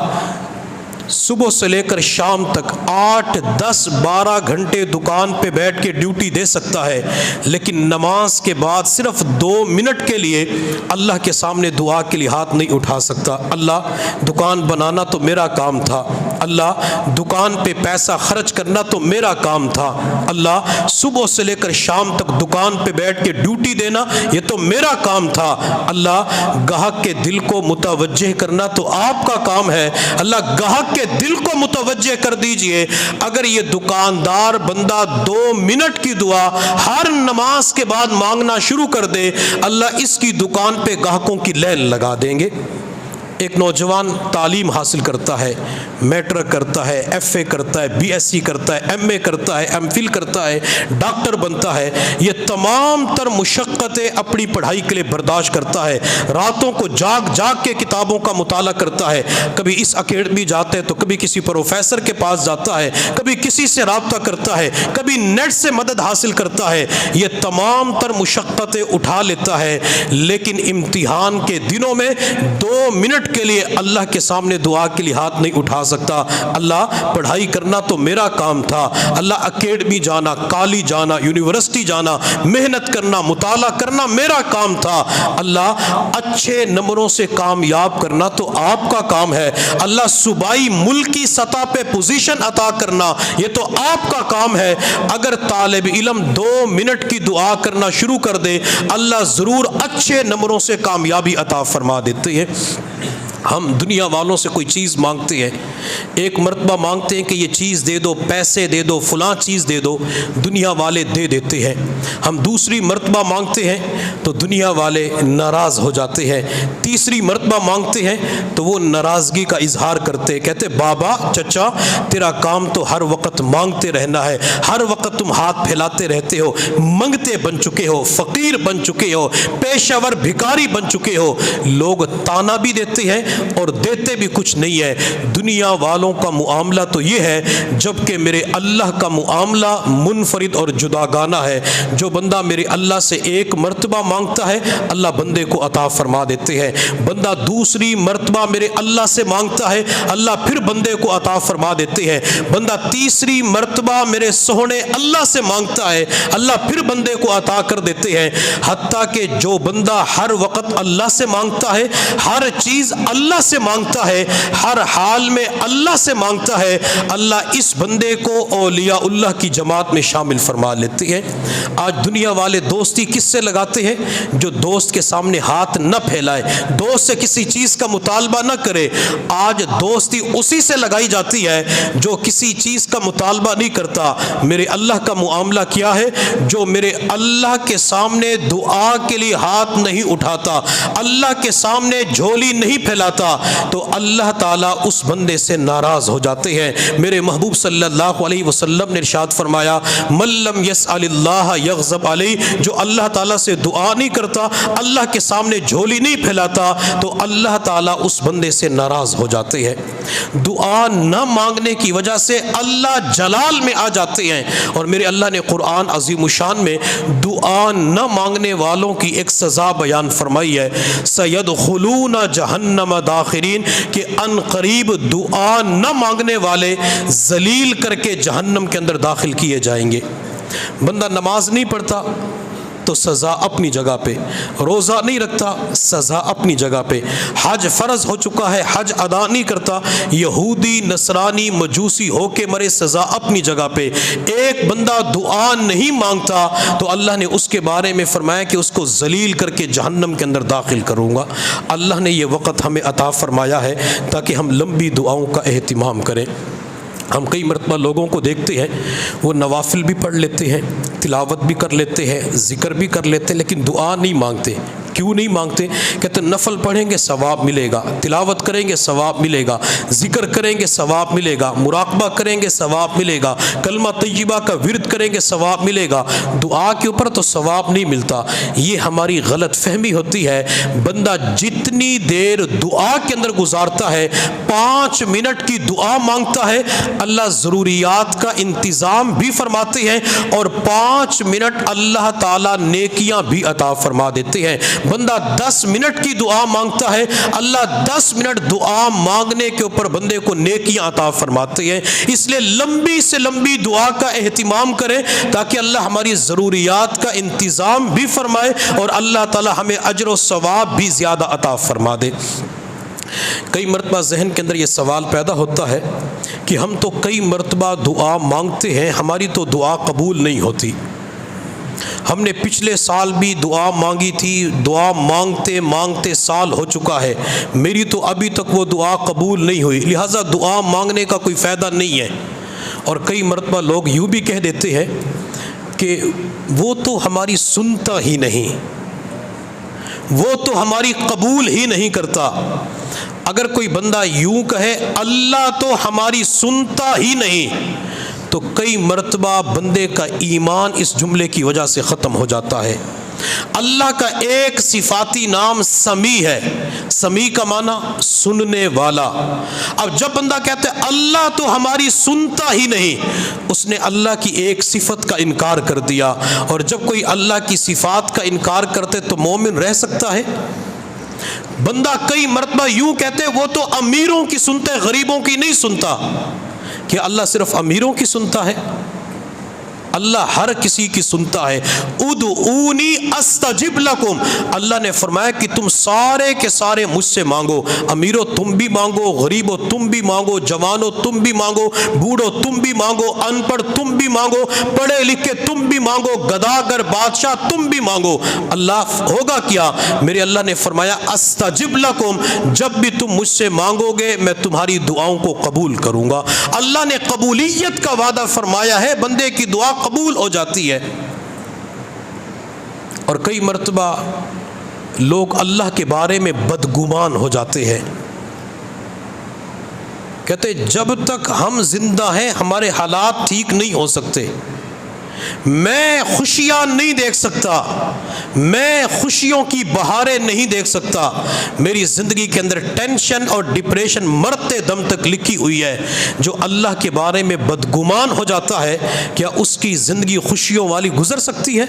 صبح سے لے کر شام تک 8 10 12 گھنٹے دکان پہ بیٹھ کے ڈیوٹی دے سکتا ہے، لیکن نماز کے بعد صرف 2 منٹ کے لیے اللہ کے سامنے دعا کے لیے ہاتھ نہیں اٹھا سکتا۔ اللہ، دکان بنانا تو میرا کام تھا، اللہ دکان پہ پیسہ خرچ کرنا تو میرا کام تھا، اللہ صبح سے لے کر شام تک دکان پہ بیٹھ کے ڈیوٹی دینا یہ تو میرا کام تھا، اللہ گاہک کے دل کو متوجہ کرنا تو آپ کا کام ہے، اللہ گاہک کے دل کو متوجہ کر دیجئے۔ اگر یہ دکاندار بندہ 2 منٹ کی دعا ہر نماز کے بعد مانگنا شروع کر دے، اللہ اس کی دکان پہ گاہکوں کی لائن لگا دیں گے۔ ایک نوجوان تعلیم حاصل کرتا ہے، میٹرک کرتا ہے، ایف اے کرتا ہے، بی ایس سی کرتا ہے، ایم اے کرتا ہے، ایم فل کرتا ہے، ڈاکٹر بنتا ہے، یہ تمام تر مشقتیں اپنی پڑھائی کے لیے برداشت کرتا ہے، راتوں کو جاگ جاگ کے کتابوں کا مطالعہ کرتا ہے، کبھی اس اکیڈمی جاتا ہے تو کبھی کسی پروفیسر کے پاس جاتا ہے، کبھی کسی سے رابطہ کرتا ہے، کبھی نیٹ سے مدد حاصل کرتا ہے، یہ تمام تر مشقتیں اٹھا لیتا ہے، لیکن امتحان کے دنوں میں 2 منٹ کے لیے اللہ کے سامنے دعا کے لیے ہاتھ نہیں اٹھا سکتا۔ اللہ پڑھائی کرنا تو میرا کام تھا، اللہ اکیڈمی جانا، کالج جانا، یونیورسٹی جانا، محنت کرنا، مطالعہ کرنا میرا کام تھا، اللہ اچھے نمبروں سے کامیاب کرنا تو آپ کا کام ہے، اللہ صوبائی ملکی سطح پہ پوزیشن عطا کرنا یہ تو آپ کا کام ہے۔ اگر طالب علم 2 منٹ کی دعا کرنا شروع کر دے، اللہ ضرور اچھے نمبروں سے کامیابی عطا فرما دیتے ہیں۔ ہم دنیا والوں سے کوئی چیز مانگتے ہیں، ایک مرتبہ مانگتے ہیں کہ یہ چیز دے دو، پیسے دے دو، فلاں چیز دے دو، دنیا والے دے دیتے ہیں۔ ہم دوسری مرتبہ مانگتے ہیں تو دنیا والے ناراض ہو جاتے ہیں، تیسری مرتبہ مانگتے ہیں تو وہ ناراضگی کا اظہار کرتے ہیں، کہتے بابا چچا تیرا کام تو ہر وقت مانگتے رہنا ہے، ہر وقت تم ہاتھ پھیلاتے رہتے ہو، منگتے بن چکے ہو، فقیر بن چکے ہو، پیشہ ور بھکاری بن چکے ہو۔ لوگ تانا بھی دیتے ہیں اور دیتے بھی کچھ نہیں ہے۔ دنیا والوں کا معاملہ تو یہ ہے، جبکہ میرے اللہ کا معاملہ منفرد اور جداگانہ ہے۔ جو بندہ میرے اللہ سے ایک مرتبہ مانگتا ہے اللہ بندے کو عطا فرما دیتے ہیں، بندہ دوسری مرتبہ میرے اللہ سے مانگتا ہے اللہ پھر بندے کو عطا فرما دیتے ہیں، بندہ تیسری مرتبہ میرے سونے اللہ سے مانگتا ہے اللہ پھر بندے کو عطا کر دیتے ہیں۔ حتیٰ کہ جو بندہ ہر وقت اللہ سے مانگتا ہے، ہر چیز اللہ سے مانگتا ہے، ہر حال میں اللہ سے مانگتا ہے، اللہ اس بندے کو اولیاء اللہ کی جماعت میں شامل فرما لیتے ہیں۔ آج دنیا والے دوستی کس سے لگاتے ہیں؟ جو دوست کے سامنے ہاتھ نہ پھیلائے، دوست سے کسی چیز کا مطالبہ نہ کرے۔ آج دوستی اسی سے لگائی جاتی ہے جو کسی چیز کا مطالبہ نہیں کرتا۔ میرے اللہ کا معاملہ کیا ہے؟ جو میرے اللہ کے سامنے دعا کے لیے ہاتھ نہیں اٹھاتا، اللہ کے سامنے جھولی نہیں پھیلاتا، تو اللہ تعالیٰ اس بندے سے ناراض ہو جاتے ہیں۔ میرے محبوب صلی اللہ علیہ وسلم نے ارشاد فرمایا من لم یسأل اللہ یغضب علیہ، جو اللہ تعالیٰ سے دعا نہیں کرتا، اللہ کے سامنے جھولی نہیں پھیلاتا، تو اللہ تعالیٰ اس بندے سے ناراض ہو جاتے ہیں۔ دعا نہ مانگنے کی وجہ سے اللہ جلال میں آ جاتے ہیں، اور میرے اللہ نے قرآن عظیم الشان میں دعا نہ مانگنے والوں کی ایک سزا بیان فرمائی ہے، سیدخلون جہنم داخرین، کہ ان قریب دعا نہ مانگنے والے ذلیل کر کے جہنم کے اندر داخل کیے جائیں گے۔ بندہ نماز نہیں پڑھتا تو سزا اپنی جگہ پہ، روزہ نہیں رکھتا سزا اپنی جگہ پہ، حج فرض ہو چکا ہے حج ادا نہیں کرتا، یہودی نصرانی مجوسی ہو کے مرے سزا اپنی جگہ پہ۔ ایک بندہ دعا نہیں مانگتا تو اللہ نے اس کے بارے میں فرمایا کہ اس کو ذلیل کر کے جہنم کے اندر داخل کروں گا۔ اللہ نے یہ وقت ہمیں عطا فرمایا ہے تاکہ ہم لمبی دعاؤں کا اہتمام کریں۔ ہم کئی مرتبہ لوگوں کو دیکھتے ہیں وہ نوافل بھی پڑھ لیتے ہیں، تلاوت بھی کر لیتے ہیں، ذکر بھی کر لیتے ہیں، لیکن دعا نہیں مانگتے۔ کیوں نہیں مانگتے؟ کہتے نفل پڑھیں گے ثواب ملے گا، تلاوت کریں گے ثواب ملے گا، ذکر کریں گے ثواب ملے گا، مراقبہ کریں گے ثواب ملے گا، کلمہ طیبہ کا ورد کریں گے ثواب ملے گا، دعا کے اوپر تو ثواب نہیں ملتا۔ یہ ہماری غلط فہمی ہوتی ہے۔ بندہ جتنی دیر دعا کے اندر گزارتا ہے، 5 منٹ کی دعا مانگتا ہے، اللہ ضروریات کا انتظام بھی فرماتے ہیں اور 5 منٹ اللہ تعالیٰ نیکیاں بھی عطا فرما دیتے ہیں۔ بندہ 10 منٹ کی دعا مانگتا ہے، اللہ 10 منٹ دعا مانگنے کے اوپر بندے کو نیکیاں عطا فرماتے ہیں۔ اس لیے لمبی سے لمبی دعا کا اہتمام کریں تاکہ اللہ ہماری ضروریات کا انتظام بھی فرمائے اور اللہ تعالیٰ ہمیں اجر و ثواب بھی زیادہ عطا فرما دے۔ کئی مرتبہ ذہن کے اندر یہ سوال پیدا ہوتا ہے کہ ہم تو کئی مرتبہ دعا مانگتے ہیں، ہماری تو دعا قبول نہیں ہوتی۔ ہم نے پچھلے سال بھی دعا مانگی تھی، دعا مانگتے مانگتے سال ہو چکا ہے، میری تو ابھی تک وہ دعا قبول نہیں ہوئی، لہٰذا دعا مانگنے کا کوئی فائدہ نہیں ہے۔ اور کئی مرتبہ لوگ یوں بھی کہہ دیتے ہیں کہ وہ تو ہماری سنتا ہی نہیں، وہ تو ہماری قبول ہی نہیں کرتا۔ اگر کوئی بندہ یوں کہے اللہ تو ہماری سنتا ہی نہیں، تو کئی مرتبہ بندے کا ایمان اس جملے کی وجہ سے ختم ہو جاتا ہے۔ اللہ کا ایک صفاتی نام سمیع ہے، سمیع کا معنی سننے والا۔ اب جب بندہ کہتا ہے اللہ تو ہماری سنتا ہی نہیں، اس نے اللہ کی ایک صفت کا انکار کر دیا، اور جب کوئی اللہ کی صفات کا انکار کرتے تو مومن رہ سکتا ہے؟ بندہ کئی مرتبہ یوں کہتے وہ تو امیروں کی سنتا ہے، غریبوں کی نہیں سنتا۔ کہ اللہ صرف امیروں کی سنتا ہے؟ اللہ ہر کسی کی سنتا ہے۔ ادعونی استجب لکم، اللہ نے فرمایا کہ تم سارے کے سارے مجھ سے مانگو، امیرو تم بھی مانگو، غریبو تم بھی مانگو، جوانو تم بھی مانگو، بوڑھو تم بھی مانگو، ان پڑھ تم بھی مانگو، پڑھے لکھے تم بھی مانگو، گداگر بادشاہ تم بھی مانگو۔ اللہ ہوگا کیا؟ میرے اللہ نے فرمایا استجب لکم، جب بھی تم مجھ سے مانگو گے میں تمہاری دعاؤں کو قبول کروں گا۔ اللہ نے قبولیت کا وعدہ فرمایا ہے، بندے کی دعا قبول ہو جاتی ہے۔ اور کئی مرتبہ لوگ اللہ کے بارے میں بدگمان ہو جاتے ہیں، کہتے جب تک ہم زندہ ہیں ہمارے حالات ٹھیک نہیں ہو سکتے، میں خوشیاں نہیں دیکھ سکتا، میں خوشیوں کی بہاریں نہیں دیکھ سکتا، میری زندگی کے اندر ٹینشن اور ڈپریشن مرتے دم تک لکھی ہوئی ہے۔ جو اللہ کے بارے میں بدگمان ہو جاتا ہے، کیا اس کی زندگی خوشیوں والی گزر سکتی ہے؟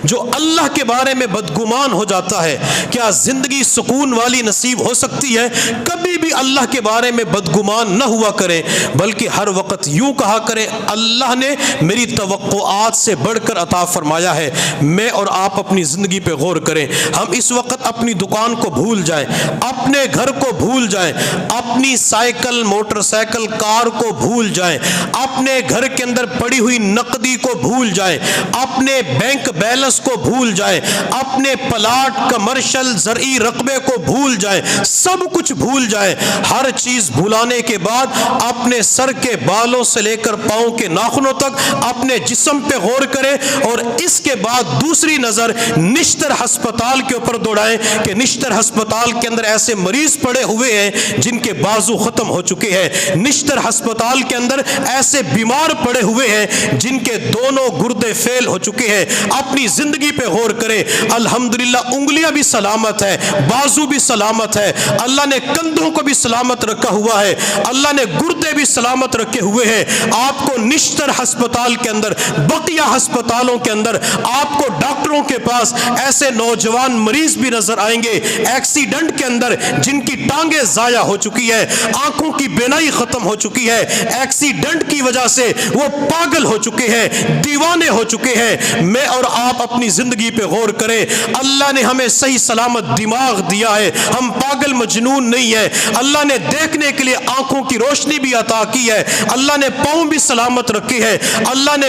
جو اللہ کے بارے میں بدگمان ہو جاتا ہے، کیا زندگی سکون والی نصیب ہو سکتی ہے؟ کبھی بھی اللہ کے بارے میں بدگمان نہ ہوا کرے، بلکہ ہر وقت یوں کہا کرے اللہ نے میری توقعات سے بڑھ کر عطا فرمایا ہے۔ میں اور آپ اپنی زندگی پہ غور کریں۔ ہم اس وقت اپنی دکان کو بھول جائیں، اپنے گھر کو بھول جائیں، اپنی سائیکل موٹر سائیکل کار کو بھول جائیں، اپنے گھر کے اندر پڑی ہوئی نقدی کو بھول جائیں، اپنے بینک بیلنس کو بھول جائیں، اپنے پلاٹ کمرشل زرعی رقبے کو بھول جائیں، سب کچھ بھول جائیں۔ ہر چیز بھولانے کے بعد اپنے سر کے بالوں سے لے کر پاؤں کے ناخنوں تک اپنے جسم پہ غور کریں، اور اس کے بعد دوسری نظر نشتر ہسپتال کے اوپر دوڑائیں کہ نشتر ہسپتال کے اندر ایسے مریض پڑے ہوئے ہیں جن کے بازو ختم ہو چکے ہیں، نشتر ہسپتال کے اندر ایسے بیمار پڑے ہوئے ہیں جن کے دونوں گردے فیل ہو چکے ہیں۔ اپنی زندگی پہ غور کریں، الحمدللہ انگلیاں بھی سلامت ہے، بازو بھی سلامت ہے، اللہ نے کندھوں کو بھی سلامت رکھا ہوا ہے، اللہ نے گردے بھی سلامت رکھے ہوئے ہیں۔ آپ کو نشتر ہسپتال کے اندر، بقیہ ہسپتالوں کے اندر آپ کو ڈاکٹروں کے پاس ایسے نوجوان مریض بھی نظر آئیں گے ایکسیڈنٹ کے اندر جن کی ٹانگیں ضائع ہو چکی ہے، آنکھوں کی بینائی ختم ہو چکی ہے، ایکسیڈنٹ کی وجہ سے وہ پاگل ہو چکے ہیں، دیوانے ہو چکے ہیں۔ میں اور آپ اپنی زندگی پہ غور کریں، اللہ نے ہمیں صحیح سلامت دماغ دیا ہے، ہم پاگل مجنون نہیں ہے، اللہ نے دیکھنے کے لیے آنکھوں کی روشنی بھی عطا کی ہے، اللہ نے پاؤں بھی سلامت رکھے ہیں، اللہ نے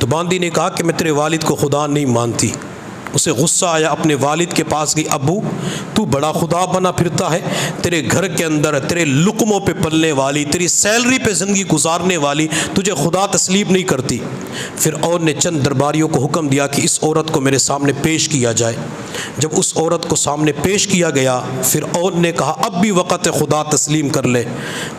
تو باندی نے کہا کہ میں تیرے والد کو خدا نہیں مانتی۔ اسے غصہ آیا، اپنے والد کے پاس گئی، ابو تو بڑا خدا بنا پھرتا ہے، تیرے گھر کے اندر تیرے لقموں پہ پلنے والی، تیری سیلری پہ زندگی گزارنے والی تجھے خدا تسلیم نہیں کرتی۔ فرعون نے چند درباریوں کو حکم دیا کہ اس عورت کو میرے سامنے پیش کیا جائے۔ جب اس عورت کو سامنے پیش کیا گیا، فرعون نے کہا اب بھی وقت ہے خدا تسلیم کر لے۔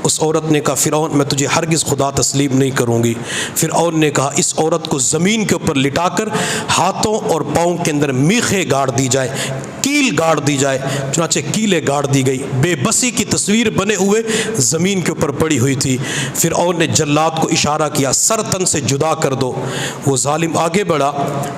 اس عورت نے کہا فرعون میں تجھے ہرگز خدا تسلیم نہیں کروں گی۔ فرعون نے کہا اس عورت کو زمین کے اوپر لٹا کر ہاتھوں اور پاؤں کے اندر میخیں گاڑ دی جائے، کیل گاڑ دی جائے۔ چنانچہ کیلیں گاڑ دی گئی، بے بسی کی تصویر بنے ہوئے زمین کے اوپر پڑی ہوئی تھی۔ فرعون نے جلاد کو اشارہ کیا سر تن سے جدا کر دو۔ وہ ظالم آگے بڑھا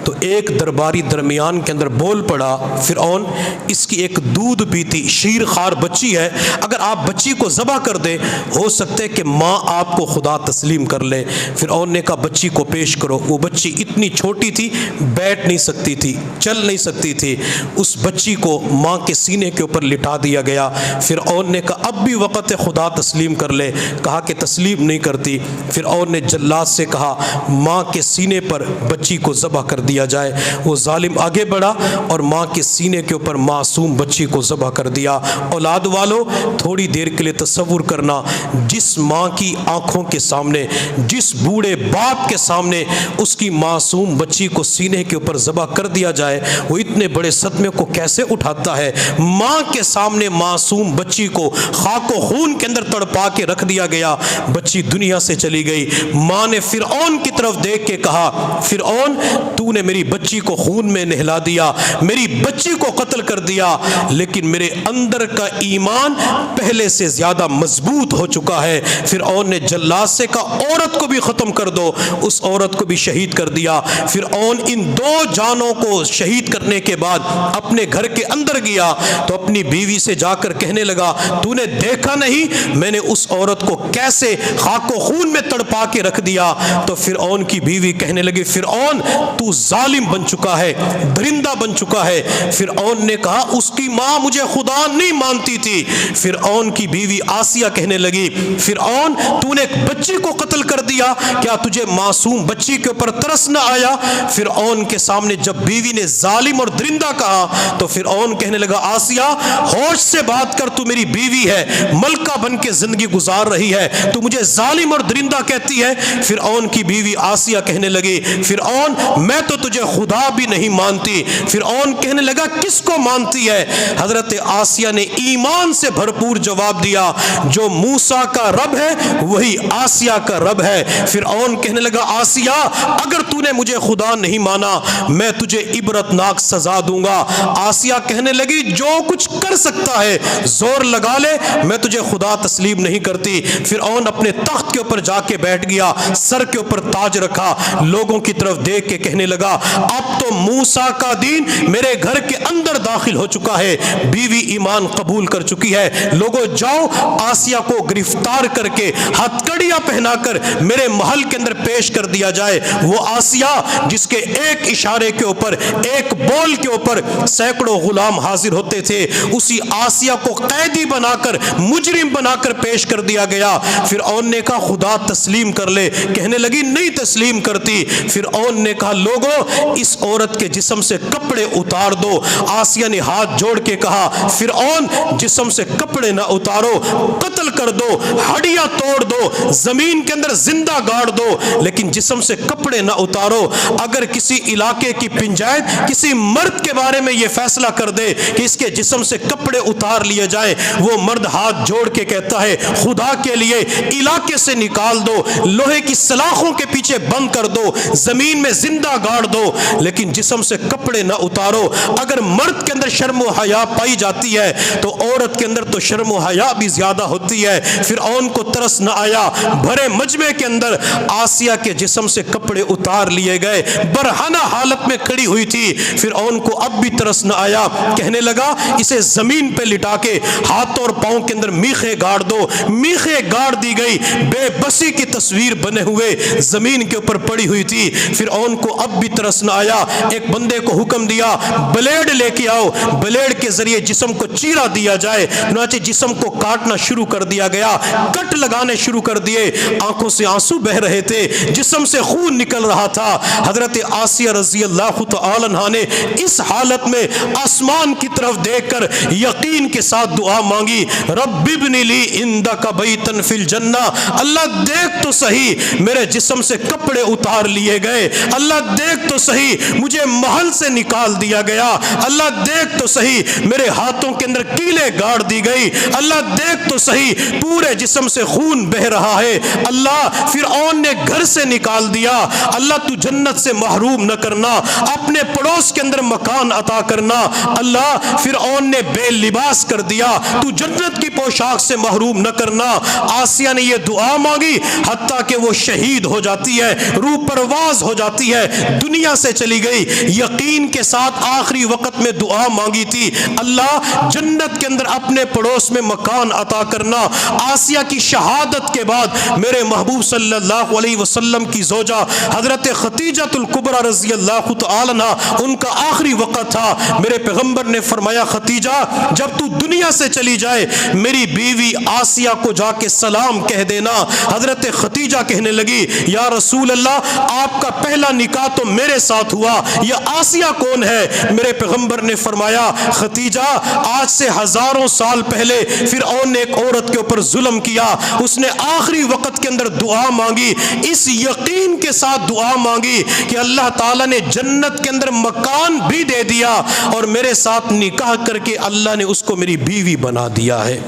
تو ایک درباری درمیان کے اندر بول پڑا فرعون اس کی ایک دودھ پیتی شیر خوار بچی ہے، اگر آپ بچی کو ذبح کر دیں ہو سکتا ہے کہ ماں آپ کو خدا تسلیم کر لے۔ فرعون نے کہا بچی کو پیش کرو۔ وہ بچی اتنی چھوٹی تھی، بیٹھ نہیں سکتی تھی، چل نہیں سکتی تھی۔ اس بچی کو ماں کے سینے کے اوپر لٹا دیا گیا۔ فرعون نے کہا اب بھی وقت ہے خدا تسلیم کر لے۔ کہا کہ تسلیم نہیں کرتی۔ فرعون نے جلاد سے کہا ماں کے سینے پر بچی کو ذبح کر دیا جائے۔ وہ ظالم آگے بڑھا اور ماں کے سینے کے اوپر معصوم بچی کو ذبح کر دیا۔ اولاد والو تھوڑی دیر کے لیے تصور کرنا، جس ماں کی آنکھوں کے سامنے، جس بوڑھے باپ کے سامنے اس کی معصوم بچی کو سینے کے اوپر ذبح کر دیا جائے، وہ اتنے بڑے صدمے کو کیسے اٹھاتا ہے۔ ماں کے سامنے معصوم بچی کو خاک و خون کے اندر تڑپا کے رکھ دیا گیا، بچی دنیا سے چلی گئی۔ ماں نے فرعون کی طرف دیکھ کے کہا فرعون تو نے میری بچی کو خون میں نہلا دیا، میری بچی کو قتل کر دیا، لیکن میرے اندر کا ایمان پہلے سے زیادہ مضبوط ہو چکا ہے۔ فرعون نے جلاد سے کہا عورت کو بھی ختم کر دو، اس عورت کو بھی شہید کر دیا۔ فرعون ان دو جانوں کو شہید کرنے کے بعد اپنے گھر کے اندر گیا تو اپنی بیوی سے جا کر کہنے لگا تو نے دیکھا نہیں میں نے اس عورت کو کیسے خاک و خون میں تڑپا کے رکھ دیا؟ تو فرعون کی بیوی کہنے لگی فرعون تو ظالم بن چکا ہے، درندہ بن چکا ہے۔ فرعون نے کہا اس کی ماں مجھے خدا نہیں مانتی تھی۔ فرعون کی بیوی آسیہ کہنے لگی فرعون تو نے ایک بچی کو قتل کر دیا، کیا تجھے معصوم بچی کے اوپر ترس نہ آیا؟ فرعون کے سامنے جب بیوی نے ظالم اور درندہ کہا تو فرعون کہنے لگا آسیہ ہوش سے بات کر، تو میری بیوی ہے، ملکہ بن کے زندگی گزار رہی ہے، تو مجھے ظالم اور درندہ کہتی ہے؟ فرعون کی بیوی آسیہ کہنے لگی فرعون میں تو تجھے خدا بھی نہیں مانتی۔ فرعون کہنے لگا کس کو مانتی ہے؟ حضرت آسیہ نے ایمان سے بھرپور جواب دیا جو موسیٰ کا رب ہے وہی آسیہ کا رب ہے۔ فرعون کہنے لگا آسیہ اگر تو نے مجھے خدا نہیں مانا میں تجھے عبرتناک سزا دوں گا۔ آسیہ کہنے لگی جو کچھ کر سکتا ہے زور لگا لے، میں تجھے خدا تسلیم نہیں کرتی۔ فرعون اپنے تخت کے اوپر جا کے بیٹھ گیا، سر کے اوپر تاج رکھا، لوگوں کی طرف دیکھ کے کہنے لگا اب تو موسیٰ کا دین میرے گھر کے اندر داخل ہو چکا ہے، بیوی ایمان قبول کر چکی ہے، لوگوں جاؤ آسیہ کو گرفتار کر کے ہتھکڑیاں پہنا کر میرے محل کے اندر پیش کر دیا جائے۔ وہ آسیہ جس کے ایک اشارے کے اوپر، ایک بول کے اوپر سینکڑوں غلام حاضر ہوتے تھے، اسی آسیہ کو قیدی بنا کر مجرم بنا کر پیش کر دیا گیا۔ فرعون نے کہا خدا تسلیم کر لے، کہنے لگی نہیں تسلیم کرتی۔ فرعون نے کہا لوگوں اس عورت کے جسم سے کپڑے اتار دو۔ آسیہ نے ہاتھ جوڑ کے کہا فرعون جسم سے کپڑے نہ اتارو، قتل کر دو، ہڈیاں توڑ دو، زمین کے اندر زندہ گاڑ دو، لیکن جسم سے کپڑے نہ اتارو۔ اگر کسی علاقے کی پنچایت کسی مرد کے بارے میں یہ فیصلہ کر دے کہ اس کے جسم سے کپڑے اتار لیے جائیں، وہ مرد ہاتھ جوڑ کے کہتا ہے خدا کے لیے علاقے سے نکال دو، لوہے کی سلاخوں کے پیچھے بند کر دو، زمین میں زندہ گاڑ دو، لیکن جسم سے کپڑے نہ اتارو۔ اگر مرد کے اندر شرم و حیا پائی جاتی ہے تو عورت کے اندر تو شرم و حیا بھی زیادہ ہوتی ہے۔ فرعون کو ترس نہ آیا، بھرے مجمع کے اندر آسیہ کے جسم سے کپڑے اتار لیے گئے، برہنہ حالت میں کھڑی ہوئی تھی۔ فرعون کو اب بھی ترس نہ آیا، کہنے لگا اسے زمین پہ لٹا کے ہاتھوں اور پاؤں کے اندر میخیں گاڑ دو۔ میخیں گاڑ دی گئی، بے بسی کی تصویر بنے ہوئے زمین کے اوپر پڑی ہوئی تھی۔ فرعون کو اب بھی ترس نہ آیا، ایک بندے کو حکم دیا بلیڈ لے کے آؤ، بلیڈ کے ذریعے جسم کو چیرا دیا جائے۔ چنانچہ جسم کو کاٹنا شروع کر دیا گیا، کٹ لگانے شروع کر دیے، آنکھوں سے آنسو بہ رہے تھے، جسم سے خون نکل رہا تھا۔ حضرت آسیہ رضی اللہ تعالی عنہا نے اس حالت میں آسمان کی طرف دیکھ کر یقین کے ساتھ دعا مانگی، رب ابن لی عندک بیتا فی الجنہ، اللہ دیکھ تو صحیح میرے جسم سے کپڑے اتار لیے گئے، اللہ دیکھ تو صحیح مجھے محل سے نکال دیا گیا، اللہ دیکھ تو صحیح میرے ہاتھوں کے اندر کیلیں گاڑ دی گئی، اللہ دیکھ تو صحیح پورے جسم سے خون بہ رہا ہے، اللہ فرعون نے گھر سے نکال دیا، اللہ تو جنت سے محروم نہ کرنا، اپنے پڑوس کے اندر مکان عطا کرنا، اللہ فرعون نے بے لباس کر دیا، تو جنت کی پوشاک سے محروم نہ کرنا۔ آسیہ نے یہ دعا مانگی حتیٰ کہ وہ شہید ہو جاتی ہے، روح پرواز ہو جاتی ہے، دنیا سے چلی گئی۔ یقین کے ساتھ آخری وقت میں دعا مانگی تھی، اللہ جنت کے اندر اپنے پڑوس میں مکان عطا کرنا۔ آسیہ کی شہادت کے بعد میرے محبوب صلی اللہ علیہ وسلم کی زوجہ حضرت خدیجہ الکبریٰ رضی اللہ تعالی عنہ، ان کا آخری وقت تھا۔ میرے پیغمبر نے فرمایا خدیجہ جب تو دنیا سے چلی جائے میری بیوی آسیہ کو جا کے سلام کہہ دینا۔ حضرت خدیجہ کہنے لگی یا رسول اللہ آپ کا پہلا نکاح تو میرے ساتھ ہوا، یہ آسیہ کون ہے؟ میرے پیغمبر نے فرمایا خدیجہ آج سے ہزاروں سال پہلے فرعون نے ایک عورت کے اوپر ظلم کیا، اس نے آخری وقت کے اندر دعا مانگی، اس یقین کے ساتھ دعا مانگی کہ اللہ تعالیٰ نے جنت کے اندر مکان بھی دے دیا اور میرے ساتھ نکاح کر کے اللہ نے اس کو میری بیوی بنا دیا ہے۔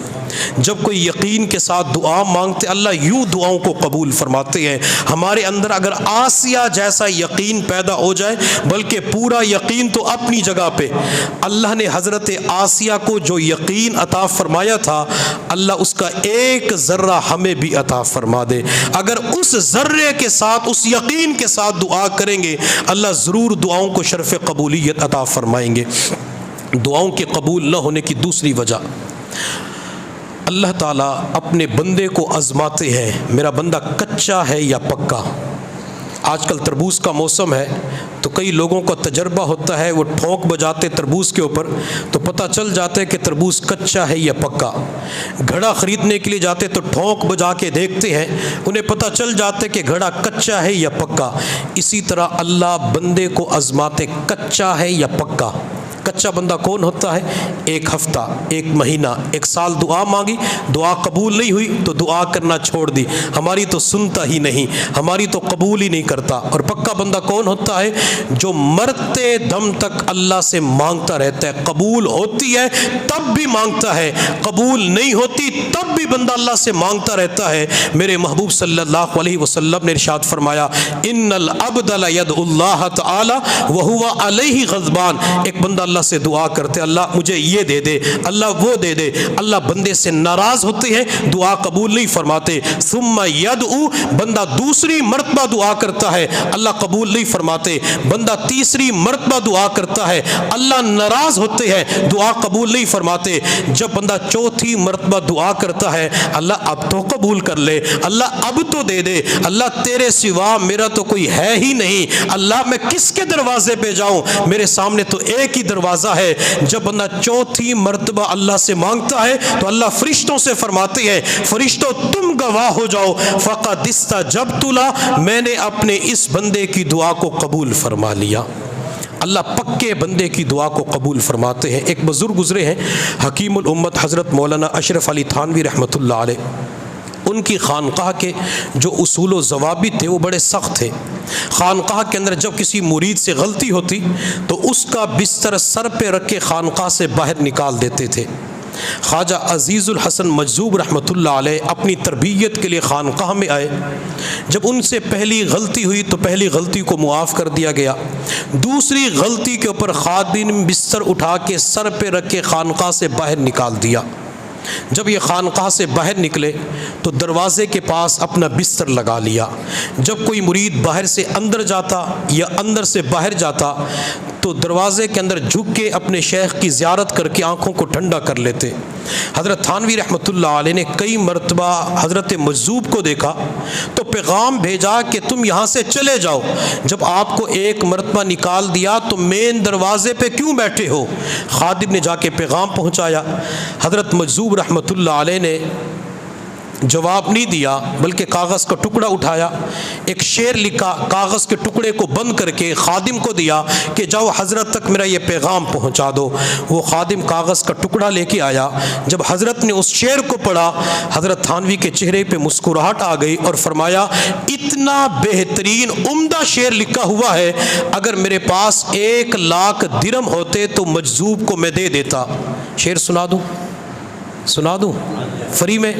جب کوئی یقین کے ساتھ دعا مانگتے اللہ یوں دعاؤں کو قبول فرماتے ہیں۔ ہمارے اندر اگر آسیہ جیسا یقین پیدا ہو جائے، بلکہ پورا یقین تو اپنی جگہ پہ، اللہ نے حضرت آسیہ کو جو یقین عطا فرمایا تھا اللہ اس کا ایک ذرہ ہمیں بھی عطا فرما دے۔ اگر اس ذرے کے ساتھ اس یقین کے ساتھ دعا کریں گے اللہ ضرور دعاؤں کو شرف قبولیت عطا فرمائیں گے۔ دعاؤں کے قبول نہ ہونے کی دوسری وجہ، اللہ تعالیٰ اپنے بندے کو آزماتے ہیں، میرا بندہ کچا ہے یا پکا۔ آج کل تربوز کا موسم ہے تو کئی لوگوں کا تجربہ ہوتا ہے، وہ ٹھونک بجاتے تربوز کے اوپر تو پتہ چل جاتا ہے کہ تربوز کچا ہے یا پکا۔ گھڑا خریدنے کے لیے جاتے تو ٹھونک بجا کے دیکھتے ہیں، انہیں پتہ چل جاتا ہے کہ گھڑا کچا ہے یا پکا۔ اسی طرح اللہ بندے کو آزماتے کچا ہے یا پکا۔ کچا بندہ کون ہوتا ہے؟ ایک ہفتہ، ایک مہینہ، ایک سال دعا مانگی، دعا قبول نہیں ہوئی تو دعا کرنا چھوڑ دی، ہماری تو سنتا ہی نہیں، ہماری تو قبول ہی نہیں کرتا۔ اور پکا بندہ کون ہوتا ہے؟ جو مرتے دم تک اللہ سے مانگتا رہتا ہے، قبول ہوتی ہے تب بھی مانگتا ہے، قبول نہیں ہوتی تب بھی بندہ اللہ سے مانگتا رہتا ہے۔ میرے محبوب صلی اللہ علیہ وسلم نے ارشاد فرمایا ان العبد لیدعو اللہ تعالی وہو علیہ غضبان، ایک بندہ اللہ سے دعا کرتے اللہ مجھے یہ دے دے، اللہ وہ دے دے، اللہ بندے سے ناراض ہوتے ہیں، دعا قبول نہیں فرماتے۔ ثم یدعو، بندہ دوسری مرتبہ دعا کرتا ہے اللہ قبول نہیں فرماتے، بندہ تیسری مرتبہ دعا کرتا ہے اللہ ناراض ہوتے ہیں، دعا قبول نہیں فرماتے۔ جب بندہ چوتھی مرتبہ دعا کرتا ہے اللہ اب تو قبول کر لے، اللہ اب تو دے دے، اللہ تیرے سوا میرا تو کوئی ہے ہی نہیں، اللہ میں کس کے دروازے پہ جاؤں، میرے سامنے تو ایک ہی دروازہ ہے۔ جب بندہ چوتھی مرتبہ اللہ سے مانگتا ہے تو اللہ فرشتوں سے فرماتے ہیں فرشتوں تم گواہ ہو جاؤ فقد استجبت له، میں نے اپنے اس بندے کی دعا کو قبول فرما لیا۔ اللہ پکے بندے کی دعا کو قبول فرماتے ہیں۔ ایک بزرگ گزرے ہیں حکیم الامت حضرت مولانا اشرف علی تھانوی رحمۃ اللہ علیہ، ان کی خانقاہ کے جو اصول و ضوابط تھے وہ بڑے سخت تھے۔ خانقاہ کے اندر جب کسی مرید سے غلطی ہوتی تو اس کا بستر سر پہ رکھ کے خانقاہ سے باہر نکال دیتے تھے۔ خواجہ عزیز الحسن مجذوب رحمۃ اللہ علیہ اپنی تربیت کے لیے خانقاہ میں آئے، جب ان سے پہلی غلطی ہوئی تو پہلی غلطی کو معاف کر دیا گیا، دوسری غلطی کے اوپر خادم بستر اٹھا کے سر پہ رکھ کے خانقاہ سے باہر نکال دیا۔ جب یہ خانقاہ سے باہر نکلے تو دروازے کے پاس اپنا بستر لگا لیا۔ جب کوئی مرید باہر سے اندر جاتا یا اندر سے باہر جاتا تو دروازے کے اندر جھک کے اپنے شیخ کی زیارت کر کے آنکھوں کو ٹھنڈا کر لیتے۔ حضرت تھانوی رحمۃ اللہ علیہ نے کئی مرتبہ حضرت مجذوب کو دیکھا تو پیغام بھیجا کہ تم یہاں سے چلے جاؤ، جب آپ کو ایک مرتبہ نکال دیا تو مین دروازے پہ کیوں بیٹھے ہو؟ خادم نے جا کے پیغام پہنچایا۔ حضرت مجذوب رحمۃ اللہ علیہ نے جواب نہیں دیا بلکہ کاغذ کا ٹکڑا اٹھایا، ایک شعر لکھا، کاغذ کے ٹکڑے کو بند کر کے خادم کو دیا کہ جاؤ حضرت تک میرا یہ پیغام پہنچا دو۔ وہ خادم کاغذ کا ٹکڑا لے کے آیا، جب حضرت نے اس شعر کو پڑھا حضرت تھانوی کے چہرے پہ مسکراہٹ آ گئی اور فرمایا اتنا بہترین عمدہ شعر لکھا ہوا ہے، اگر میرے پاس 1,00,000 درہم ہوتے تو مجذوب کو میں دے دیتا۔ شعر سنا دوں فری میں؟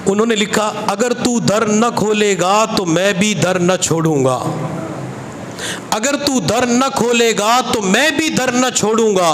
انہوں نے لکھا اگر تو در نہ کھولے گا تو میں بھی در نہ چھوڑوں گا، اگر تو در نہ کھولے گا تو میں بھی در نہ چھوڑوں گا،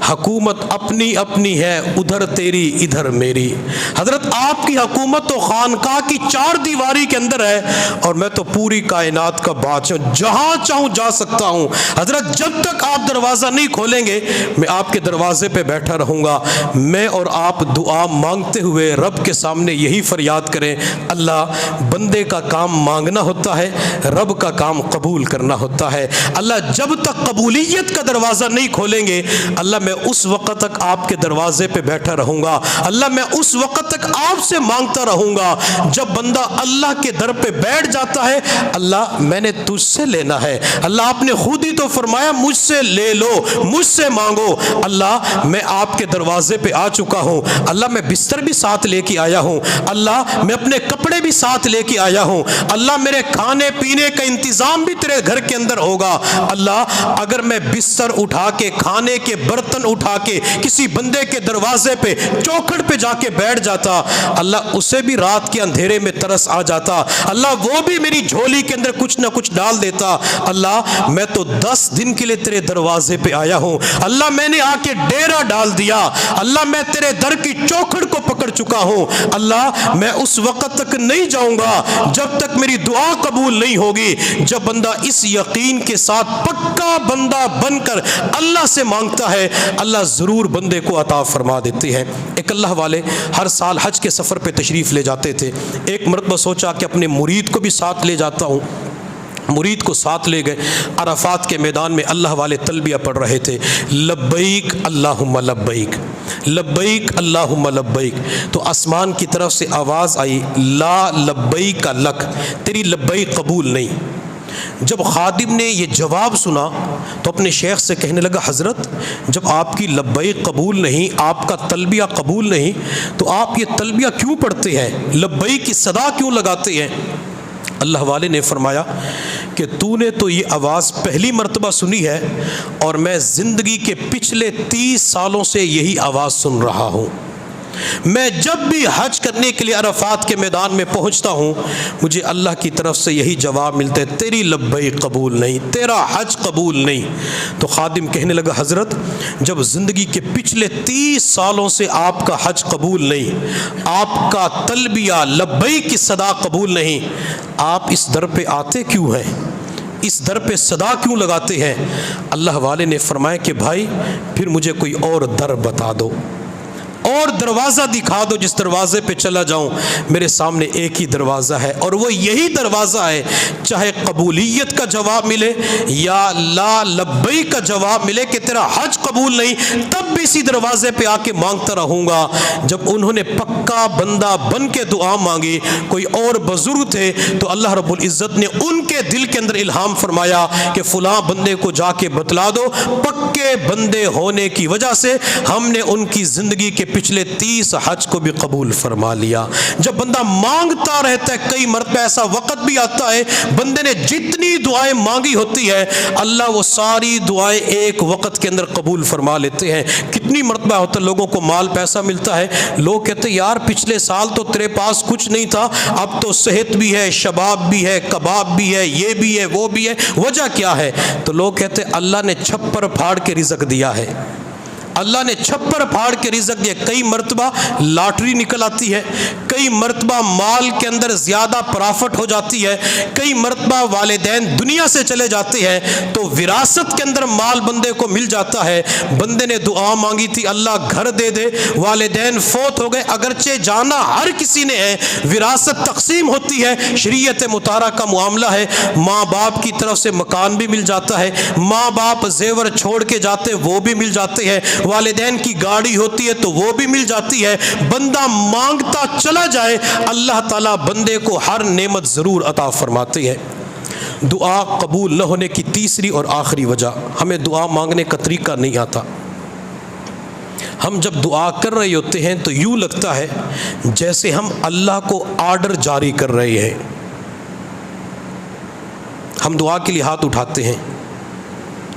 حکومت اپنی اپنی ہے ادھر تیری ادھر میری۔ حضرت آپ کی حکومت تو خانقاہ کی 4 دیواری کے اندر ہے اور میں تو پوری کائنات کا بادشاہ ہوں، جہاں چاہوں جا سکتا ہوں۔ حضرت جب تک آپ دروازہ نہیں کھولیں گے میں آپ کے دروازے پہ بیٹھا رہوں گا۔ میں اور آپ دعا مانگتے ہوئے رب کے سامنے یہی فریاد کریں، اللہ بندے کا کام مانگنا ہوتا ہے، رب کا کام قبول کرنا ہوتا ہے۔ اللہ جب تک قبولیت کا دروازہ نہیں کھولیں گے اللہ میں اس وقت تک آپ کے دروازے پہ بیٹھا رہوں گا، اللہ میں اس وقت تک آپ سے مانگتا رہوں گا۔ جب بندہ اللہ کے در پہ بیٹھ جاتا ہے اللہ میں نے تجھ سے لینا ہے، اللہ آپ نے خود ہی تو فرمایا مجھ سے لے لو، مجھ سے مانگو۔ اللہ میں آپ کے دروازے پہ آ چکا ہوں، اللہ میں بستر بھی ساتھ لے کے آیا ہوں، اللہ میں اپنے کپڑے بھی ساتھ لے کے آیا ہوں، اللہ میرے کھانے پینے کا انتظام بھی تیرے گھر کے اندر ہوگا۔ اللہ اگر میں بستر اٹھا کے کھانے کے برتن اٹھا کے کسی بندے کے دروازے پہ چوکھٹ پہ جا کے بیٹھ جاتا اللہ اسے بھی رات کے اندھیرے میں ترس آ جاتا، اللہ وہ بھی میری جھولی کے اندر کچھ نہ کچھ ڈال دیتا۔ اللہ میں تو 10 دن کے لیے تیرے دروازے پہ آیا ہوں، اللہ میں نے آ کے ڈیرا ڈال دیا، اللہ میں تیرے در کی چوکھٹ کو پکڑ چکا ہوں، اللہ میں اس وقت تک نہیں جاؤں گا جب تک میری دعا قبول نہیں ہوگی۔ جب بندہ اس یقین کے ساتھ پکا بندہ بن کر اللہ سے مانگتا ہے اللہ ضرور بندے کو عطا فرما دیتے ہیں۔ ایک اللہ والے ہر سال حج کے سفر پہ تشریف لے جاتے تھے، ایک مرتبہ سوچا کہ اپنے مرید کو بھی ساتھ لے جاتا ہوں، مرید کو ساتھ لے گئے۔ عرفات کے میدان میں اللہ والے تلبیہ پڑھ رہے تھے، لبیک اللہم لبیک لبیک اللہم لبیک، تو آسمان کی طرف سے آواز آئی لا لبیک لک، تیری لبیک قبول نہیں۔ جب خادم نے یہ جواب سنا تو اپنے شیخ سے کہنے لگا حضرت جب آپ کی لبیک قبول نہیں، آپ کا تلبیہ قبول نہیں تو آپ یہ تلبیہ کیوں پڑھتے ہیں، لبیک کی صدا کیوں لگاتے ہیں؟ اللہ والے نے فرمایا کہ تو نے تو یہ آواز پہلی مرتبہ سنی ہے اور میں زندگی کے پچھلے 30 سالوں سے یہی آواز سن رہا ہوں۔ میں جب بھی حج کرنے کے لیے عرفات کے میدان میں پہنچتا ہوں مجھے اللہ کی طرف سے یہی جواب ملتا ہے تیری لبیک قبول نہیں، تیرا حج قبول نہیں۔ تو خادم کہنے لگا حضرت جب زندگی کے پچھلے 30 سالوں سے آپ کا حج قبول نہیں، آپ کا تلبیہ لبیک کی صدا قبول نہیں، آپ اس در پہ آتے کیوں ہیں، اس در پہ صدا کیوں لگاتے ہیں؟ اللہ والے نے فرمایا کہ بھائی پھر مجھے کوئی اور در بتا دو، اور دروازہ دکھا دو جس دروازے پہ چلا جاؤں۔ میرے سامنے ایک ہی دروازہ ہے اور وہ یہی دروازہ ہے، چاہے قبولیت کا جواب ملے یا لا لبیک کا جواب ملے کہ تیرا حج قبول نہیں، تب بھی اسی دروازے پہ آ کے مانگتا رہوں گا۔ جب انہوں نے پکا بندہ بن کے دعا مانگی، کوئی اور بزرگ تھے تو اللہ رب العزت نے ان کے دل کے اندر الہام فرمایا کہ فلاں بندے کو جا کے بتلا دو، پکے بندے ہونے کی وجہ سے ہم نے ان کی زندگی کے پچھلے 30 حج کو بھی قبول فرما لیا۔ جب بندہ مانگتا رہتا ہے کئی مرتبہ ایسا وقت بھی آتا ہے بندے نے جتنی دعائیں مانگی ہوتی ہے اللہ وہ ساری دعائیں ایک وقت کے اندر قبول فرما لیتے ہیں۔ کتنی مرتبہ ہوتا ہے لوگوں کو مال پیسہ ملتا ہے، لوگ کہتے ہیں یار پچھلے سال تو تیرے پاس کچھ نہیں تھا، اب تو صحت بھی ہے، شباب بھی ہے، کباب بھی ہے، یہ بھی ہے، وہ بھی ہے، وجہ کیا ہے؟ تو لوگ کہتے ہیں اللہ نے چھپر پھاڑ کے رزق دیا ہے، اللہ نے چھپر پھاڑ کے رزق دیا۔ کئی مرتبہ لاٹری نکل آتی ہے، کئی کئی مرتبہ مال کے اندر زیادہ پرافٹ ہو جاتی ہے، کئی مرتبہ والدین دنیا سے چلے جاتے ہیں تو وراثت کے اندر مال بندے کو مل جاتا ہے، بندے نے دعا مانگی تھی اللہ گھر دے دے، والدین فوت ہو گئے، اگرچہ جانا ہر کسی نے ہے، وراثت تقسیم ہوتی ہے، شریعت مطہرہ کا معاملہ ہے، ماں باپ کی طرف سے مکان بھی مل جاتا ہے، ماں باپ زیور چھوڑ کے جاتے وہ بھی مل جاتے ہیں، والدین کی گاڑی ہوتی ہے تو وہ بھی مل جاتی ہے، بندہ مانگتا چلا جائے اللہ تعالیٰ بندے کو ہر نعمت ضرور عطا فرماتے ہیں۔ دعا قبول نہ ہونے کی تیسری اور آخری وجہ، ہمیں دعا مانگنے کا طریقہ نہیں آتا۔ ہم جب دعا کر رہے ہوتے ہیں تو یوں لگتا ہے جیسے ہم اللہ کو آرڈر جاری کر رہے ہیں۔ ہم دعا کے لیے ہاتھ اٹھاتے ہیں،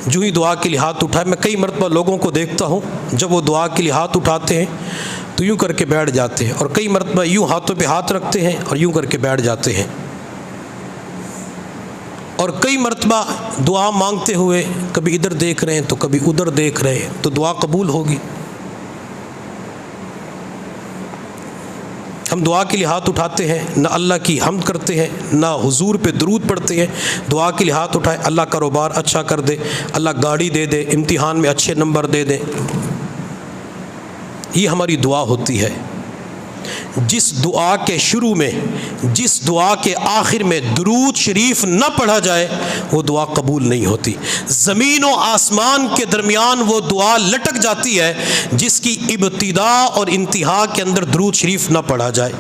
جو ہی دعا کے لیے ہاتھ اٹھائے، میں کئی مرتبہ لوگوں کو دیکھتا ہوں جب وہ دعا کے لیے ہاتھ اٹھاتے ہیں تو یوں کر کے بیٹھ جاتے ہیں، اور کئی مرتبہ یوں ہاتھوں پہ ہاتھ رکھتے ہیں اور یوں کر کے بیٹھ جاتے ہیں، اور کئی مرتبہ دعا مانگتے ہوئے کبھی ادھر دیکھ رہے ہیں تو کبھی ادھر دیکھ رہے ہیں، تو دعا قبول ہوگی؟ ہم دعا کے لیے ہاتھ اٹھاتے ہیں، نہ اللہ کی حمد کرتے ہیں، نہ حضور پہ درود پڑھتے ہیں، دعا کے لیے ہاتھ اٹھائے اللہ کاروبار اچھا کر دے، اللہ گاڑی دے دے، امتحان میں اچھے نمبر دے دے، یہ ہماری دعا ہوتی ہے۔ جس دعا کے شروع میں، جس دعا کے آخر میں درود شریف نہ پڑھا جائے وہ دعا قبول نہیں ہوتی۔ زمین و آسمان کے درمیان وہ دعا لٹک جاتی ہے جس کی ابتدا اور انتہا کے اندر درود شریف نہ پڑھا جائے۔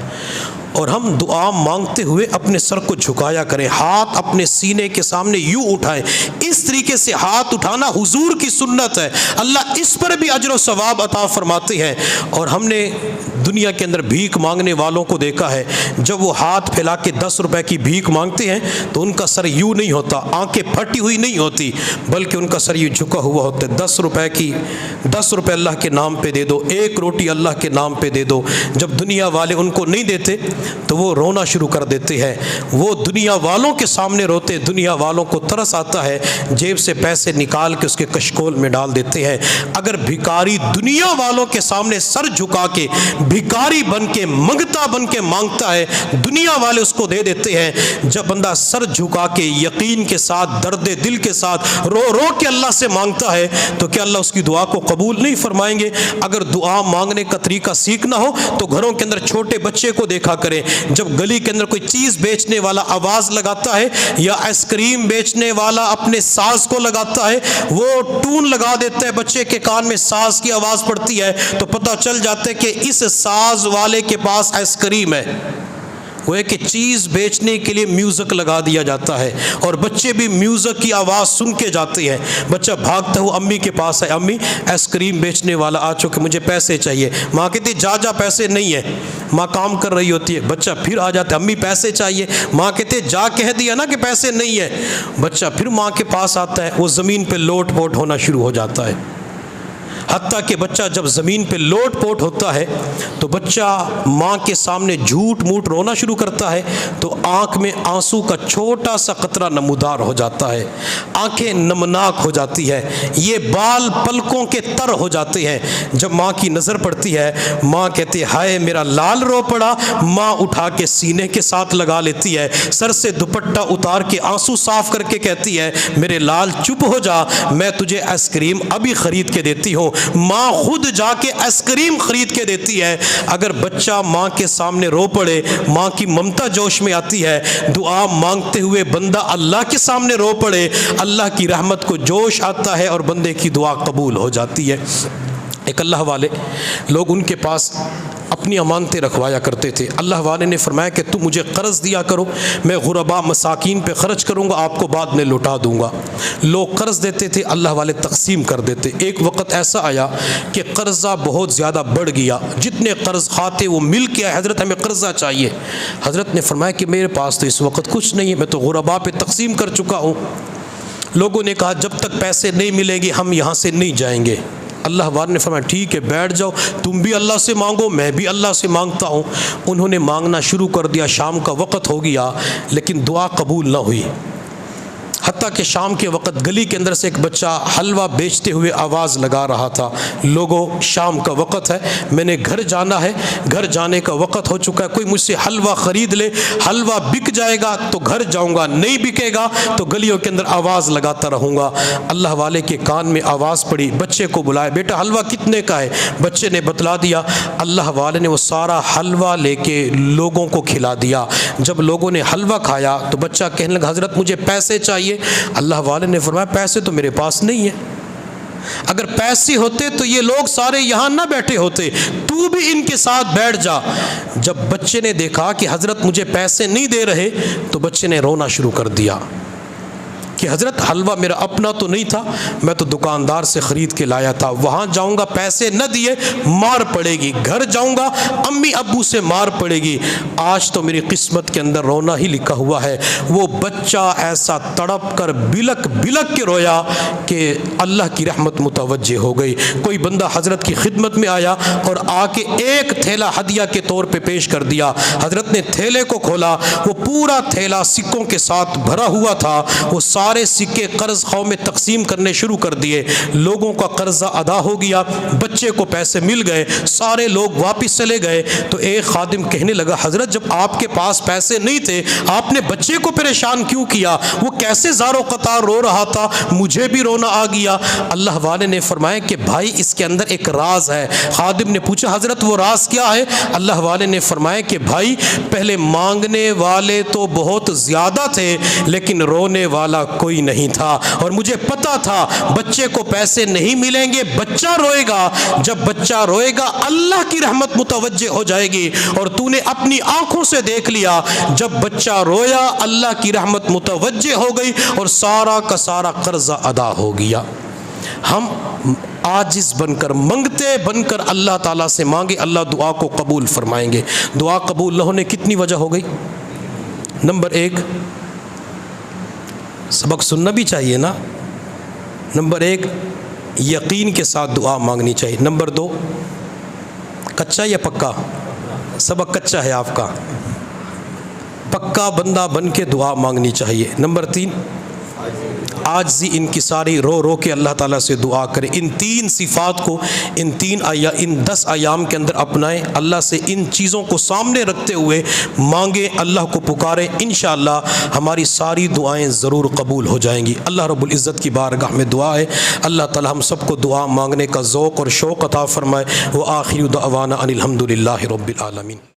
اور ہم دعا مانگتے ہوئے اپنے سر کو جھکایا کریں، ہاتھ اپنے سینے کے سامنے یوں اٹھائیں، اس طریقے سے ہاتھ اٹھانا حضور کی سنت ہے، اللہ اس پر بھی اجر و ثواب عطا فرماتے ہیں۔ اور ہم نے دنیا کے اندر بھیک مانگنے والوں کو دیکھا ہے، جب وہ ہاتھ پھیلا کے 10 روپے کی بھیک مانگتے ہیں تو ان کا سر یوں نہیں ہوتا، آنکھیں پھٹی ہوئی نہیں ہوتی، بلکہ ان کا سر یوں جھکا ہوا ہوتا ہے۔ 10 روپے اللہ کے نام پہ دے دو، 1 روٹی اللہ کے نام پہ دے دو۔ جب دنیا والے ان کو نہیں دیتے تو وہ رونا شروع کر دیتے ہیں، وہ دنیا والوں کے سامنے روتے، دنیا والوں کو ترس آتا ہے، جیب سے پیسے نکال کے اس کے کشکول میں ڈال دیتے ہیں۔ اگر بھکاری دنیا والوں کے سامنے سر جھکا کے بھکاری بن کے منگتا بن کے مانگتا ہے، دنیا والے اس کو دے دیتے ہیں۔ جب بندہ سر جھکا کے یقین کے ساتھ، درد دل کے ساتھ رو رو کے اللہ سے مانگتا ہے تو کیا اللہ اس کی دعا کو قبول نہیں فرمائیں گے؟ اگر دعا مانگنے کا طریقہ سیکھنا ہو تو گھروں کے اندر چھوٹے بچے کو دیکھا کریں، جب گلی کے اندر کوئی چیز بیچنے والا آواز لگاتا ہے یا آئس کریم بیچنے والا اپنے ساز کو لگاتا ہے، وہ ٹون لگا دیتا ہے، بچے کے کان میں ساز کی آواز پڑتی ہے تو پتہ چل جاتا ہے کہ اس ساز والے کے پاس آئس کریم ہے۔ وہ ہے کہ چیز بیچنے کے لیے میوزک لگا دیا جاتا ہے اور بچے بھی میوزک کی آواز سن کے جاتے ہیں۔ بچہ بھاگتا ہوا امی کے پاس ہے، امی آئس کریم بیچنے والا آ چکے، مجھے پیسے چاہیے۔ ماں کہتی جا پیسے نہیں ہے، ماں کام کر رہی ہوتی ہے، بچہ پھر آ جاتا ہے، امی پیسے چاہیے، ماں کہتے جا کہہ دیا نا کہ پیسے نہیں ہے، بچہ پھر ماں کے پاس آتا ہے، وہ زمین پہ لوٹ پوٹ ہونا شروع ہو جاتا ہے۔ حتیٰ کہ بچہ جب زمین پہ لوٹ پوٹ ہوتا ہے تو بچہ ماں کے سامنے جھوٹ موٹ رونا شروع کرتا ہے تو آنکھ میں آنسو کا چھوٹا سا قطرہ نمودار ہو جاتا ہے، آنکھیں نمناک ہو جاتی ہے، یہ بال پلکوں کے تر ہو جاتے ہیں۔ جب ماں کی نظر پڑتی ہے، ماں کہتی ہے ہائے میرا لال رو پڑا، ماں اٹھا کے سینے کے ساتھ لگا لیتی ہے، سر سے دوپٹہ اتار کے آنسو صاف کر کے کہتی ہے میرے لال چپ ہو جا، میں تجھے آئس کریم ابھی خرید کے دیتی ہوں۔ ماں خود جا کے آئس کریم خرید کے دیتی ہے۔ اگر بچہ ماں کے سامنے رو پڑے، ماں کی ممتا جوش میں آتی ہے، دعا مانگتے ہوئے بندہ اللہ کے سامنے رو پڑے، اللہ کی رحمت کو جوش آتا ہے اور بندے کی دعا قبول ہو جاتی ہے۔ ایک اللہ والے لوگ ان کے پاس اپنی امانتیں رکھوایا کرتے تھے، اللہ والے نے فرمایا کہ تم مجھے قرض دیا کرو، میں غربا مساکین پہ خرچ کروں گا، آپ کو بعد میں لوٹا دوں گا۔ لوگ قرض دیتے تھے، اللہ والے تقسیم کر دیتے۔ ایک وقت ایسا آیا کہ قرضہ بہت زیادہ بڑھ گیا، جتنے قرض کھاتے وہ مل کے آئے، حضرت ہمیں قرضہ چاہیے۔ حضرت نے فرمایا کہ میرے پاس تو اس وقت کچھ نہیں ہے، میں تو غربا پہ تقسیم کر چکا ہوں۔ لوگوں نے کہا جب تک پیسے نہیں ملیں گے ہم یہاں سے نہیں جائیں گے۔ اللہ والے نے فرمایا ٹھیک ہے بیٹھ جاؤ، تم بھی اللہ سے مانگو میں بھی اللہ سے مانگتا ہوں۔ انہوں نے مانگنا شروع کر دیا، شام کا وقت ہو گیا لیکن دعا قبول نہ ہوئی۔ حتیٰ کہ شام کے وقت گلی کے اندر سے ایک بچہ حلوہ بیچتے ہوئے آواز لگا رہا تھا، لوگوں شام کا وقت ہے، میں نے گھر جانا ہے، گھر جانے کا وقت ہو چکا ہے، کوئی مجھ سے حلوہ خرید لے، حلوہ بک جائے گا تو گھر جاؤں گا، نہیں بکے گا تو گلیوں کے اندر آواز لگاتا رہوں گا۔ اللہ والے کے کان میں آواز پڑی، بچے کو بلائے، بیٹا حلوہ کتنے کا ہے؟ بچے نے بتلا دیا۔ اللہ والے نے وہ سارا حلوہ لے کے لوگوں کو کھلا دیا۔ جب لوگوں نے حلوہ کھایا تو بچہ کہنے لگا حضرت مجھے پیسے چاہیے۔ اللہ والے نے فرمایا پیسے تو میرے پاس نہیں ہیں، اگر پیسے ہوتے تو یہ لوگ سارے یہاں نہ بیٹھے ہوتے، تو بھی ان کے ساتھ بیٹھ جا۔ جب بچے نے دیکھا کہ حضرت مجھے پیسے نہیں دے رہے تو بچے نے رونا شروع کر دیا کہ حضرت حلوہ میرا اپنا تو نہیں تھا، میں تو دکاندار سے خرید کے لایا تھا، وہاں جاؤں گا پیسے نہ دیے مار پڑے گی، گھر جاؤں گا امی ابو سے مار پڑے گی، آج تو میری قسمت کے اندر رونا ہی لکھا ہوا ہے۔ وہ بچہ ایسا تڑپ کر بلک بلک کے رویا کہ اللہ کی رحمت متوجہ ہو گئی۔ کوئی بندہ حضرت کی خدمت میں آیا اور آ کے ایک تھیلا ہدیہ کے طور پہ پیش کر دیا۔ حضرت نے تھیلے کو کھولا، وہ پورا تھیلا سکوں کے ساتھ بھرا ہوا تھا، وہ سارے سکے قرض خواہوں میں تقسیم کرنے شروع کر دیے، لوگوں کا قرضہ ادا ہو گیا، بچے کو پیسے مل گئے، سارے لوگ واپس چلے گئے۔ تو ایک خادم کہنے لگا حضرت جب آپ کے پاس پیسے نہیں تھے آپ نے بچے کو پریشان کیوں کیا؟ وہ کیسے زار و قطار رو رہا تھا، مجھے بھی رونا آ گیا۔ اللہ والے نے فرمایا کہ بھائی اس کے اندر ایک راز ہے۔ خادم نے پوچھا حضرت وہ راز کیا ہے؟ اللہ والے نے فرمایا کہ بھائی پہلے مانگنے والے تو بہت زیادہ تھے لیکن رونے والا کوئی نہیں تھا، اور مجھے پتا تھا بچے کو پیسے نہیں ملیں گے، بچہ روئے گا، جب بچہ روئے گا اللہ کی رحمت متوجہ ہو جائے گی، اور تو نے اپنی آنکھوں سے دیکھ لیا جب بچہ رویا اللہ کی رحمت متوجہ ہو گئی اور سارا کا سارا قرضہ ادا ہو گیا۔ ہم عاجز بن کر منگتے بن کر اللہ تعالیٰ سے مانگے، اللہ دعا کو قبول فرمائیں گے۔ دعا قبول نہ ہونے کتنی وجہ ہو گئی؟ نمبر ایک سبق سننا بھی چاہیے نا، نمبر ایک یقین کے ساتھ دعا مانگنی چاہیے، نمبر دو کچا یا پکا؟ سبق کچا ہے آپ کا، پکا بندہ بن کے دعا مانگنی چاہیے۔ نمبر تین عاجزی انکساری، رو رو کے اللہ تعالیٰ سے دعا کریں۔ ان تین صفات کو ان 10 ایام کے اندر اپنائیں، اللہ سے ان چیزوں کو سامنے رکھتے ہوئے مانگیں، اللہ کو پکاریں، انشاءاللہ ہماری ساری دعائیں ضرور قبول ہو جائیں گی۔ اللہ رب العزت کی بارگاہ میں دعا ہے اللہ تعالیٰ ہم سب کو دعا مانگنے کا ذوق اور شوق عطا فرمائے۔ وآخر دعوانا ان الحمد للہ رب العالمین۔